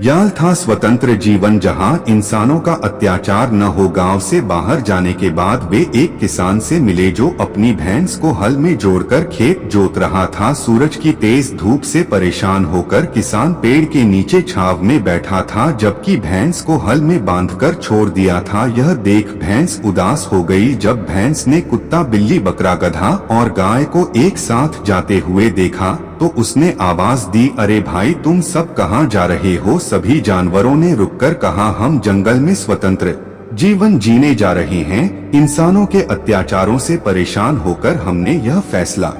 ख्याल था, स्वतंत्र जीवन जहां इंसानों का अत्याचार न हो। गांव से बाहर जाने के बाद वे एक किसान से मिले जो अपनी भैंस को हल में जोड़कर खेत जोत रहा था। सूरज की तेज धूप से परेशान होकर किसान पेड़ के नीचे छांव में बैठा था, जबकि भैंस को हल में बांधकर छोड़ दिया था। यह देख भैंस उदास हो गई। जब भैंस ने कुत्ता, बिल्ली, बकरा, गधा और गाय को एक साथ जाते हुए देखा तो उसने आवाज दी, अरे भाई तुम सब कहाँ जा रहे हो? सभी जानवरों ने रुककर कहा, हम जंगल में स्वतंत्र जीवन जीने जा रहे हैं। इंसानों के अत्याचारों से परेशान होकर हमने यह फैसला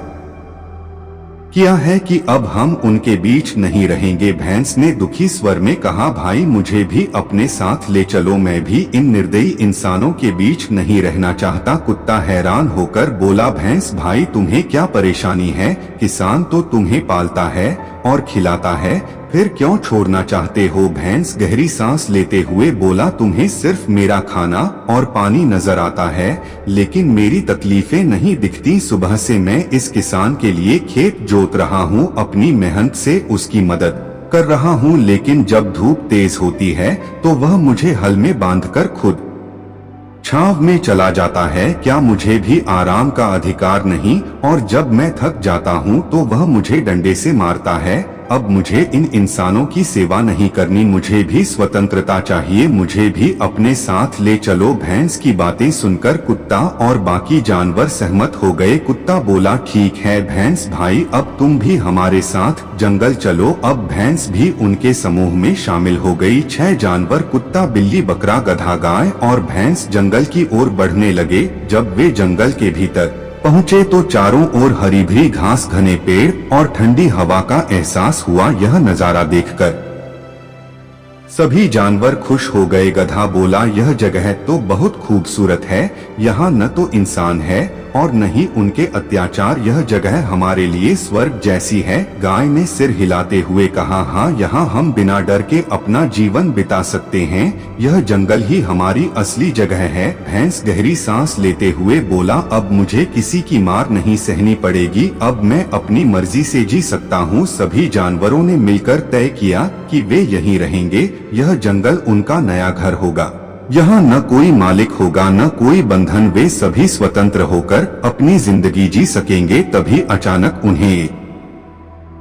किया है कि अब हम उनके बीच नहीं रहेंगे। भैंस ने दुखी स्वर में कहा, भाई मुझे भी अपने साथ ले चलो, मैं भी इन निर्दयी इंसानों के बीच नहीं रहना चाहता। कुत्ता हैरान होकर बोला, भैंस भाई तुम्हें क्या परेशानी है? किसान तो तुम्हें पालता है और खिलाता है, फिर क्यों छोड़ना चाहते हो? भैंस गहरी सांस लेते हुए बोला, तुम्हें सिर्फ मेरा खाना और पानी नजर आता है, लेकिन मेरी तकलीफें नहीं दिखती। सुबह से मैं इस किसान के लिए खेत जोत रहा हूँ, अपनी मेहनत से उसकी मदद कर रहा हूँ, लेकिन जब धूप तेज होती है तो वह मुझे हल में बांधकर खुद छांव में चला जाता है। क्या मुझे भी आराम का अधिकार नहीं? और जब मैं थक जाता हूँ तो वह मुझे डंडे से मारता है। अब मुझे इन इंसानों की सेवा नहीं करनी, मुझे भी स्वतंत्रता चाहिए, मुझे भी अपने साथ ले चलो। भैंस की बातें सुनकर कुत्ता और बाकी जानवर सहमत हो गए। कुत्ता बोला, ठीक है भैंस भाई, अब तुम भी हमारे साथ जंगल चलो। अब भैंस भी उनके समूह में शामिल हो गई। 6 जानवर कुत्ता, बिल्ली, बकरा, गधा, गाय और भैंस जंगल की ओर बढ़ने लगे। जब वे जंगल के भीतर पहुँचे तो चारों ओर हरी भरी घास, घने पेड़ और ठंडी हवा का एहसास हुआ। यह नजारा देखकर सभी जानवर खुश हो गए। गधा बोला, यह जगह तो बहुत खूबसूरत है, यहाँ न तो इंसान है और न ही उनके अत्याचार, यह जगह हमारे लिए स्वर्ग जैसी है। गाय ने सिर हिलाते हुए कहा, हाँ, यहाँ हम बिना डर के अपना जीवन बिता सकते हैं, यह जंगल ही हमारी असली जगह है। भैंस गहरी सांस लेते हुए बोला, अब मुझे किसी की मार नहीं सहनी पड़ेगी, अब मैं अपनी मर्जी से जी सकता हूँ। सभी जानवरों ने मिलकर तय किया कि वे यहीं रहेंगे, यह जंगल उनका नया घर होगा, यहाँ न कोई मालिक होगा न कोई बंधन, वे सभी स्वतंत्र होकर अपनी जिंदगी जी सकेंगे। तभी अचानक उन्हें एक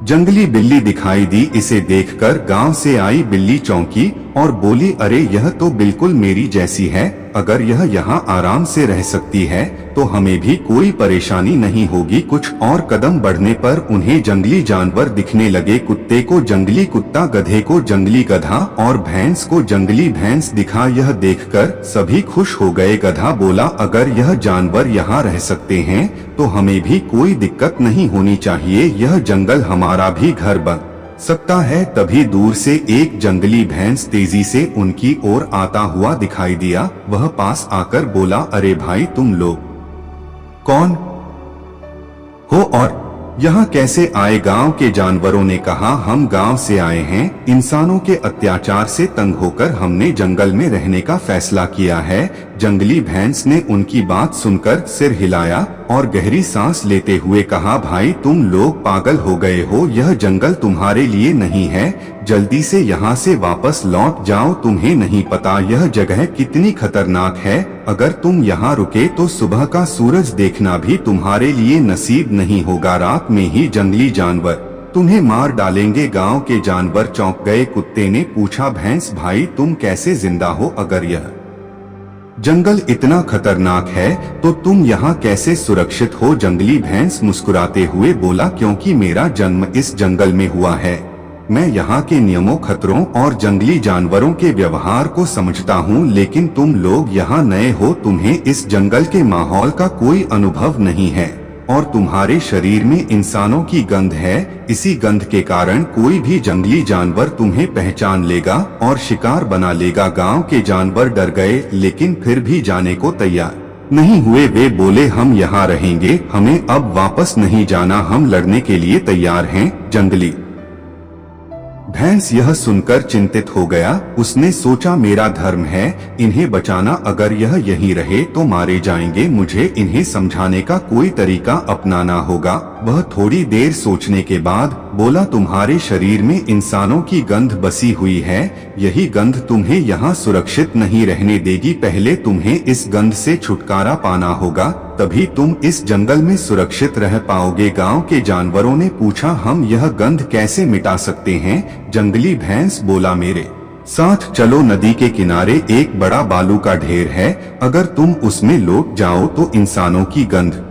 जंगली बिल्ली दिखाई दी। इसे देखकर गांव से आई बिल्ली चौंकी और बोली, अरे यह तो बिल्कुल मेरी जैसी है, अगर यह यहाँ आराम से रह सकती है तो हमें भी कोई परेशानी नहीं होगी। कुछ और कदम बढ़ने पर उन्हें जंगली जानवर दिखने लगे। कुत्ते को जंगली कुत्ता, गधे को जंगली गधा और भैंस को जंगली भैंस दिखा। यह देखकर सभी खुश हो गए। गधा बोला, अगर यह जानवर यहाँ रह सकते हैं तो हमें भी कोई दिक्कत नहीं होनी चाहिए, यह जंगल हमारा भी घर बन सकता है। तभी दूर से एक जंगली भैंस तेजी से उनकी ओर आता हुआ दिखाई दिया। वह पास आकर बोला, अरे भाई, तुम लोग कौन हो और यहाँ कैसे आए? गांव के जानवरों ने कहा, हम गांव से आए हैं, इंसानों के अत्याचार से तंग होकर हमने जंगल में रहने का फैसला किया है। जंगली भैंस ने उनकी बात सुनकर सिर हिलाया और गहरी सांस लेते हुए कहा, भाई तुम लोग पागल हो गए हो, यह जंगल तुम्हारे लिए नहीं है, जल्दी से यहाँ से वापस लौट जाओ। तुम्हें नहीं पता यह जगह कितनी खतरनाक है, अगर तुम यहाँ रुके तो सुबह का सूरज देखना भी तुम्हारे लिए नसीब नहीं होगा, रात में ही जंगली जानवर तुम्हें मार डालेंगे। गांव के जानवर चौंक गए। कुत्ते ने पूछा, भैंस भाई तुम कैसे जिंदा हो? अगर यह जंगल इतना खतरनाक है तो तुम यहाँ कैसे सुरक्षित हो? जंगली भैंस मुस्कुराते हुए बोला, क्योंकि मेरा जन्म इस जंगल में हुआ है, मैं यहाँ के नियमों, खतरों और जंगली जानवरों के व्यवहार को समझता हूँ, लेकिन तुम लोग यहाँ नए हो, तुम्हें इस जंगल के माहौल का कोई अनुभव नहीं है और तुम्हारे शरीर में इंसानों की गंध है, इसी गंध के कारण कोई भी जंगली जानवर तुम्हें पहचान लेगा और शिकार बना लेगा। गांव के जानवर डर गए लेकिन फिर भी जाने को तैयार नहीं हुए। वे बोले, हम यहाँ रहेंगे, हमें अब वापस नहीं जाना, हम लड़ने के लिए तैयार हैं। जंगली भैंस यह सुनकर चिंतित हो गया। उसने सोचा, मेरा धर्म है इन्हें बचाना, अगर यह यहीं रहे तो मारे जाएंगे, मुझे इन्हें समझाने का कोई तरीका अपनाना होगा। वह थोड़ी देर सोचने के बाद बोला, तुम्हारे शरीर में इंसानों की गंध बसी हुई है, यही गंध तुम्हें यहाँ सुरक्षित नहीं रहने देगी, पहले तुम्हें इस गंध से छुटकारा पाना होगा, तभी तुम इस जंगल में सुरक्षित रह पाओगे। गांव के जानवरों ने पूछा, हम यह गंध कैसे मिटा सकते हैं? जंगली भैंस बोला, मेरे साथ चलो, नदी के किनारे एक बड़ा बालू का ढेर है, अगर तुम उसमें लौट जाओ तो इंसानों की गंध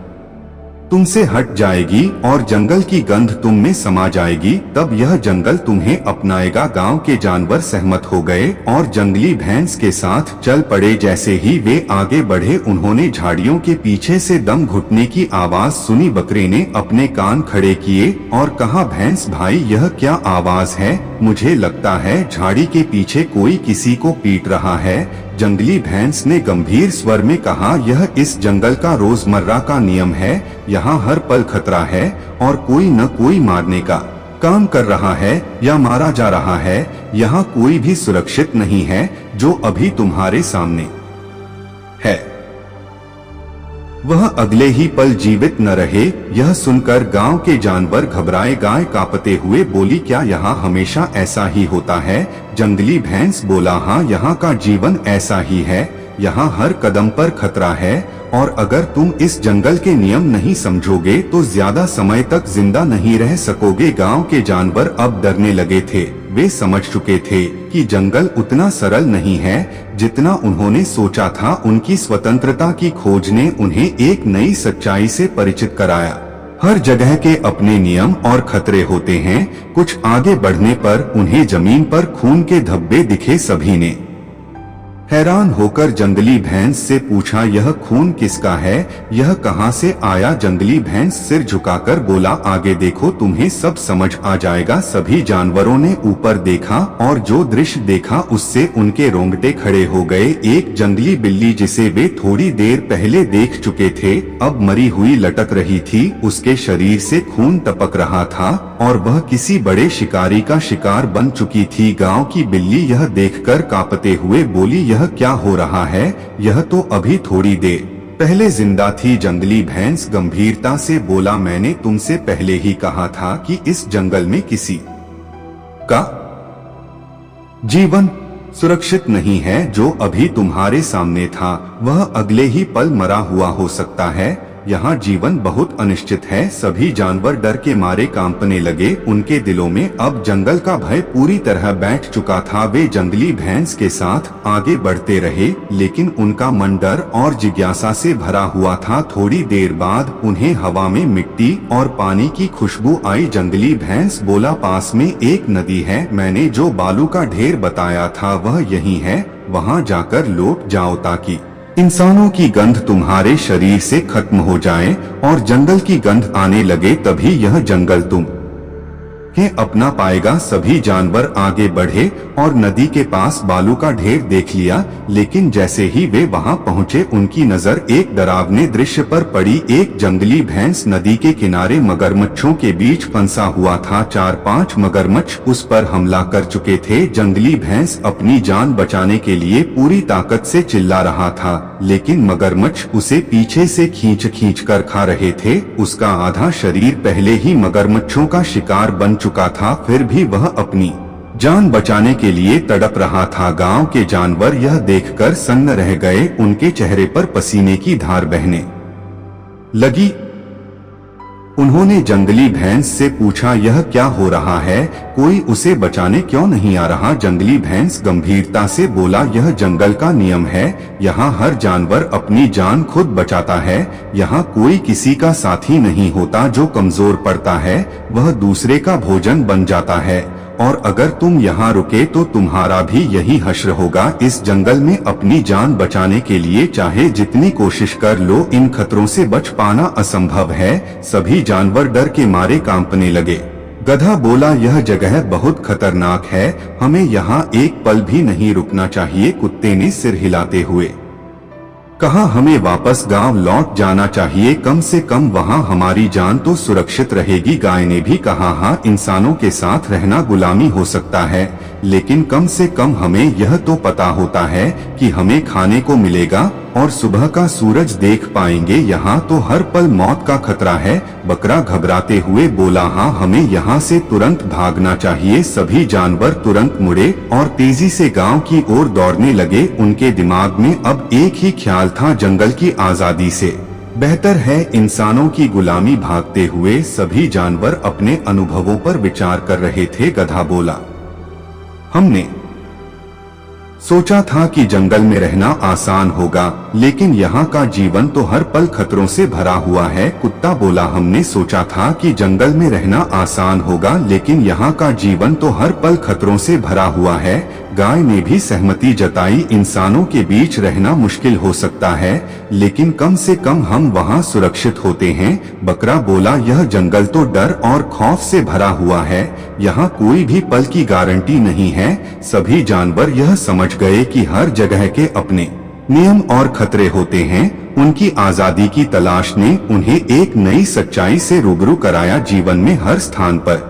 तुमसे हट जाएगी और जंगल की गंध तुम में समा जाएगी, तब यह जंगल तुम्हें अपनाएगा। गांव के जानवर सहमत हो गए और जंगली भैंस के साथ चल पड़े। जैसे ही वे आगे बढ़े उन्होंने झाड़ियों के पीछे से दम घुटने की आवाज सुनी। बकरे ने अपने कान खड़े किए और कहा, भैंस भाई यह क्या आवाज है? मुझे लगता है झाड़ी के पीछे कोई किसी को पीट रहा है। जंगली भैंस ने गंभीर स्वर में कहा, यह इस जंगल का रोजमर्रा का नियम है, यहाँ हर पल खतरा है और कोई न कोई मारने का काम कर रहा है या मारा जा रहा है, यहाँ कोई भी सुरक्षित नहीं है जो अभी तुम्हारे सामने है, वह अगले ही पल जीवित न रहे। यह सुनकर गांव के जानवर घबराए। गाय कांपते हुए बोली, क्या यहाँ हमेशा ऐसा ही होता है? जंगली भैंस बोला, हाँ, यहाँ का जीवन ऐसा ही है, यहाँ हर कदम पर खतरा है और अगर तुम इस जंगल के नियम नहीं समझोगे तो ज्यादा समय तक जिंदा नहीं रह सकोगे। गांव के जानवर अब डरने लगे थे। वे समझ चुके थे कि जंगल उतना सरल नहीं है जितना उन्होंने सोचा था। उनकी स्वतंत्रता की खोज ने उन्हें एक नई सच्चाई से परिचित कराया। हर जगह के अपने नियम और खतरे होते हैं। कुछ आगे बढ़ने पर उन्हें जमीन पर खून के धब्बे दिखे। सभी ने हैरान होकर जंगली भैंस से पूछा, यह खून किसका है? यह कहां से आया? जंगली भैंस सिर झुकाकर बोला, आगे देखो, तुम्हें सब समझ आ जाएगा। सभी जानवरों ने ऊपर देखा और जो दृश्य देखा उससे उनके रोंगटे खड़े हो गए। एक जंगली बिल्ली जिसे वे थोड़ी देर पहले देख चुके थे अब मरी हुई लटक रही थी। उसके शरीर से खून टपक रहा था और वह किसी बड़े शिकारी का शिकार बन चुकी थी। गांव की बिल्ली यह देखकर कांपते हुए बोली, यह क्या हो रहा है? यह तो अभी थोड़ी देर पहले जिंदा थी। जंगली भैंस गंभीरता से बोला, मैंने तुमसे पहले ही कहा था कि इस जंगल में किसी का जीवन सुरक्षित नहीं है। जो अभी तुम्हारे सामने था वह अगले ही पल मरा हुआ हो सकता है। यहाँ जीवन बहुत अनिश्चित है। सभी जानवर डर के मारे कांपने लगे। उनके दिलों में अब जंगल का भय पूरी तरह बैठ चुका था। वे जंगली भैंस के साथ आगे बढ़ते रहे लेकिन उनका मन डर और जिज्ञासा से भरा हुआ था। थोड़ी देर बाद उन्हें हवा में मिट्टी और पानी की खुशबू आई। जंगली भैंस बोला, पास में एक नदी है। मैंने जो बालू का ढेर बताया था वह यही है। वहाँ जाकर लौट जाओ ताकि इंसानों की गंध तुम्हारे शरीर से खत्म हो जाए और जंगल की गंध आने लगे। तभी यह जंगल तुम्हें अपना पाएगा। सभी जानवर आगे बढ़े और नदी के पास बालू का ढेर देख लिया लेकिन जैसे ही वे वहां पहुंचे उनकी नजर एक डरावने दृश्य पर पड़ी। एक जंगली भैंस नदी के किनारे मगरमच्छों के बीच फंसा हुआ था। 4-5 मगरमच्छ उस पर हमला कर चुके थे। जंगली भैंस अपनी जान बचाने के लिए पूरी ताकत से चिल्ला रहा था लेकिन मगरमच्छ उसे पीछे से खींच कर खा रहे थे। उसका आधा शरीर पहले ही मगरमच्छों का शिकार बन चुका था फिर भी वह अपनी जान बचाने के लिए तड़प रहा था। गांव के जानवर यह देखकर सन्न रह गए। उनके चेहरे पर पसीने की धार बहने लगी। उन्होंने जंगली भैंस से पूछा, यह क्या हो रहा है? कोई उसे बचाने क्यों नहीं आ रहा? जंगली भैंस गंभीरता से बोला, यह जंगल का नियम है। यहाँ हर जानवर अपनी जान खुद बचाता है। यहाँ कोई किसी का साथी नहीं होता। जो कमजोर पड़ता है वह दूसरे का भोजन बन जाता है और अगर तुम यहाँ रुके तो तुम्हारा भी यही हश्र होगा। इस जंगल में अपनी जान बचाने के लिए चाहे जितनी कोशिश कर लो इन खतरों से बच पाना असंभव है। सभी जानवर डर के मारे कांपने लगे। गधा बोला, यह जगह बहुत खतरनाक है। हमें यहाँ एक पल भी नहीं रुकना चाहिए। कुत्ते ने सिर हिलाते हुए कहा, हमें वापस गांव लौट जाना चाहिए। कम से कम वहां हमारी जान तो सुरक्षित रहेगी। गाय ने भी कहा, हाँ, इंसानों के साथ रहना गुलामी हो सकता है लेकिन कम से कम हमें यह तो पता होता है कि हमें खाने को मिलेगा और सुबह का सूरज देख पाएंगे। यहाँ तो हर पल मौत का खतरा है। बकरा घबराते हुए बोला, हाँ, हमें यहाँ से तुरंत भागना चाहिए। सभी जानवर तुरंत मुड़े और तेजी से गांव की ओर दौड़ने लगे। उनके दिमाग में अब एक ही ख्याल था, जंगल की आजादी से बेहतर है इंसानों की गुलामी। भागते हुए सभी जानवर अपने अनुभवों पर विचार कर रहे थे। गधा बोला, हमने सोचा था कि जंगल में रहना आसान होगा लेकिन यहाँ का जीवन तो हर पल खतरों से भरा हुआ है। कुत्ता बोला, हमने सोचा था कि जंगल में रहना आसान होगा लेकिन यहाँ का जीवन तो हर पल खतरों से भरा हुआ है। गाय ने भी सहमति जताई, इंसानों के बीच रहना मुश्किल हो सकता है लेकिन कम से कम हम वहाँ सुरक्षित होते हैं। बकरा बोला, यह जंगल तो डर और खौफ से भरा हुआ है। यहाँ कोई भी पल की गारंटी नहीं है। सभी जानवर यह समझ गए कि हर जगह के अपने नियम और खतरे होते हैं। उनकी आजादी की तलाश ने उन्हें एक नई सच्चाई से रूबरू कराया। जीवन में हर स्थान पर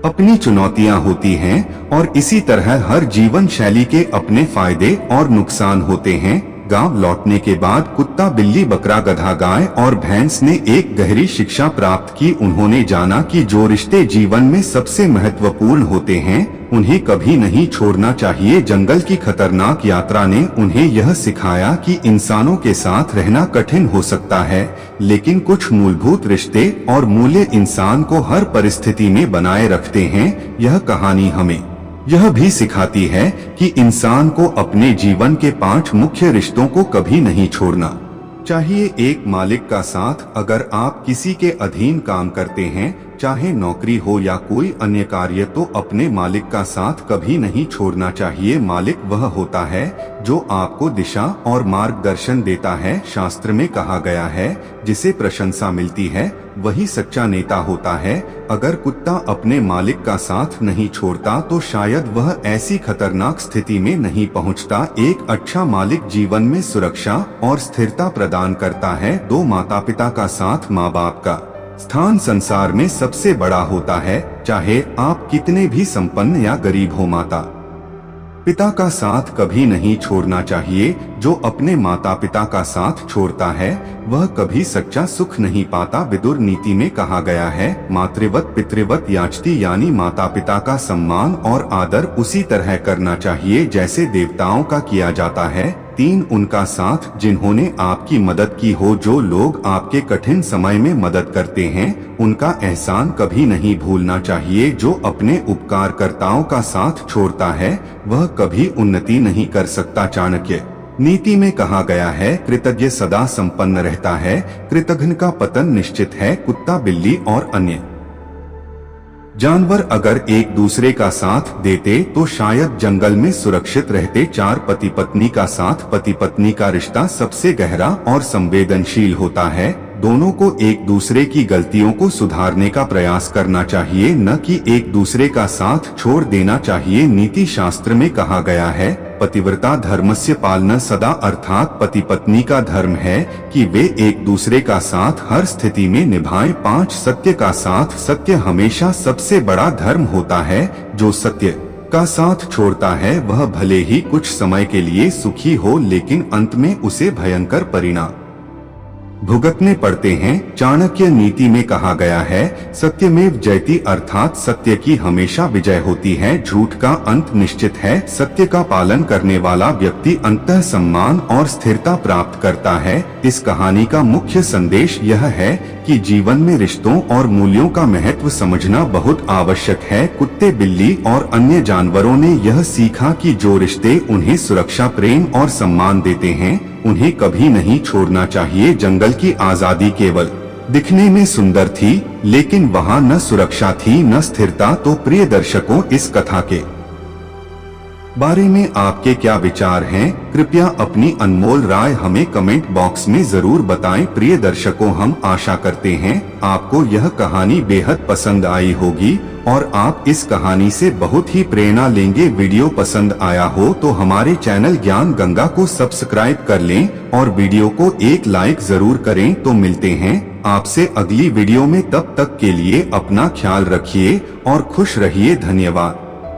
अपनी चुनौतियां होती हैं और इसी तरह हर जीवन शैली के अपने फायदे और नुकसान होते हैं। गांव लौटने के बाद कुत्ता, बिल्ली, बकरा, गधा, गाय और भैंस ने एक गहरी शिक्षा प्राप्त की। उन्होंने जाना कि जो रिश्ते जीवन में सबसे महत्वपूर्ण होते हैं उन्हें कभी नहीं छोड़ना चाहिए। जंगल की खतरनाक यात्रा ने उन्हें यह सिखाया कि इंसानों के साथ रहना कठिन हो सकता है, लेकिन कुछ मूलभूत रिश्ते और मूल्य इंसान को हर परिस्थिति में बनाए रखते हैं। यह कहानी हमें यह भी सिखाती है कि इंसान को अपने जीवन के 5 मुख्य रिश्तों को कभी नहीं छोड़ना चाहिए। एक मालिक का साथ। अगर आप किसी के अधीन काम करते हैं, चाहे नौकरी हो या कोई अन्य कार्य, तो अपने मालिक का साथ कभी नहीं छोड़ना चाहिए। मालिक वह होता है जो आपको दिशा और मार्गदर्शन देता है। शास्त्र में कहा गया है, जिसे प्रशंसा मिलती है वही सच्चा नेता होता है। अगर कुत्ता अपने मालिक का साथ नहीं छोड़ता तो शायद वह ऐसी खतरनाक स्थिति में नहीं पहुंचता। एक अच्छा मालिक जीवन में सुरक्षा और स्थिरता प्रदान करता है। 2 माता पिता का साथ। माँ बाप का स्थान संसार में सबसे बड़ा होता है, चाहे आप कितने भी संपन्न या गरीब हो। माता पिता का साथ कभी नहीं छोड़ना चाहिए। जो अपने माता पिता का साथ छोड़ता है वह कभी सच्चा सुख नहीं पाता। विदुर नीति में कहा गया है, मातृवत पितृवत याचति, यानी माता पिता का सम्मान और आदर उसी तरह करना चाहिए जैसे देवताओं का किया जाता है। 3 उनका साथ, जिन्होंने आपकी मदद की हो। जो लोग आपके कठिन समय में मदद करते हैं उनका एहसान कभी नहीं भूलना चाहिए। जो अपने उपकारकर्ताओं का साथ छोड़ता है वह कभी उन्नति नहीं कर सकता। चाणक्य नीति में कहा गया है, कृतज्ञ सदा संपन्न रहता है, कृतघ्न का पतन निश्चित है। कुत्ता, बिल्ली और अन्य जानवर अगर एक दूसरे का साथ देते तो शायद जंगल में सुरक्षित रहते। 4 पति पत्नी का साथ। पति पत्नी का रिश्ता सबसे गहरा और संवेदनशील होता है। दोनों को एक दूसरे की गलतियों को सुधारने का प्रयास करना चाहिए, न कि एक दूसरे का साथ छोड़ देना चाहिए। नीति शास्त्र में कहा गया है, पतिव्रता धर्मस्य पालना सदा, अर्थात पति पत्नी का धर्म है कि वे एक दूसरे का साथ हर स्थिति में निभाएं। 5 सत्य का साथ। सत्य हमेशा सबसे बड़ा धर्म होता है। जो सत्य का साथ छोड़ता है वह भले ही कुछ समय के लिए सुखी हो, लेकिन अंत में उसे भयंकर परिणाम भुगतने पड़ते हैं। चाणक्य नीति में कहा गया है, सत्यमेव जयति, अर्थात सत्य की हमेशा विजय होती है। झूठ का अंत निश्चित है। सत्य का पालन करने वाला व्यक्ति अंततः सम्मान और स्थिरता प्राप्त करता है। इस कहानी का मुख्य संदेश यह है कि जीवन में रिश्तों और मूल्यों का महत्व समझना बहुत आवश्यक है। कुत्ते, बिल्ली और अन्य जानवरों ने यह सीखा कि जो रिश्ते उन्हें सुरक्षा, प्रेम और सम्मान देते हैं उन्हें कभी नहीं छोड़ना चाहिए। जंगल की आजादी केवल दिखने में सुंदर थी, लेकिन वहाँ न सुरक्षा थी न स्थिरता। तो प्रिय दर्शकों, इस कथा के बारे में आपके क्या विचार हैं? कृपया अपनी अनमोल राय हमें कमेंट बॉक्स में जरूर बताएं। प्रिय दर्शकों, हम आशा करते हैं आपको यह कहानी बेहद पसंद आई होगी और आप इस कहानी से बहुत ही प्रेरणा लेंगे। वीडियो पसंद आया हो तो हमारे चैनल ज्ञान गंगा को सब्सक्राइब कर लें और वीडियो को एक लाइक जरूर करें। तो मिलते हैं आपसे अगली वीडियो में, तब तक के लिए अपना ख्याल रखिए और खुश रहिए। धन्यवाद।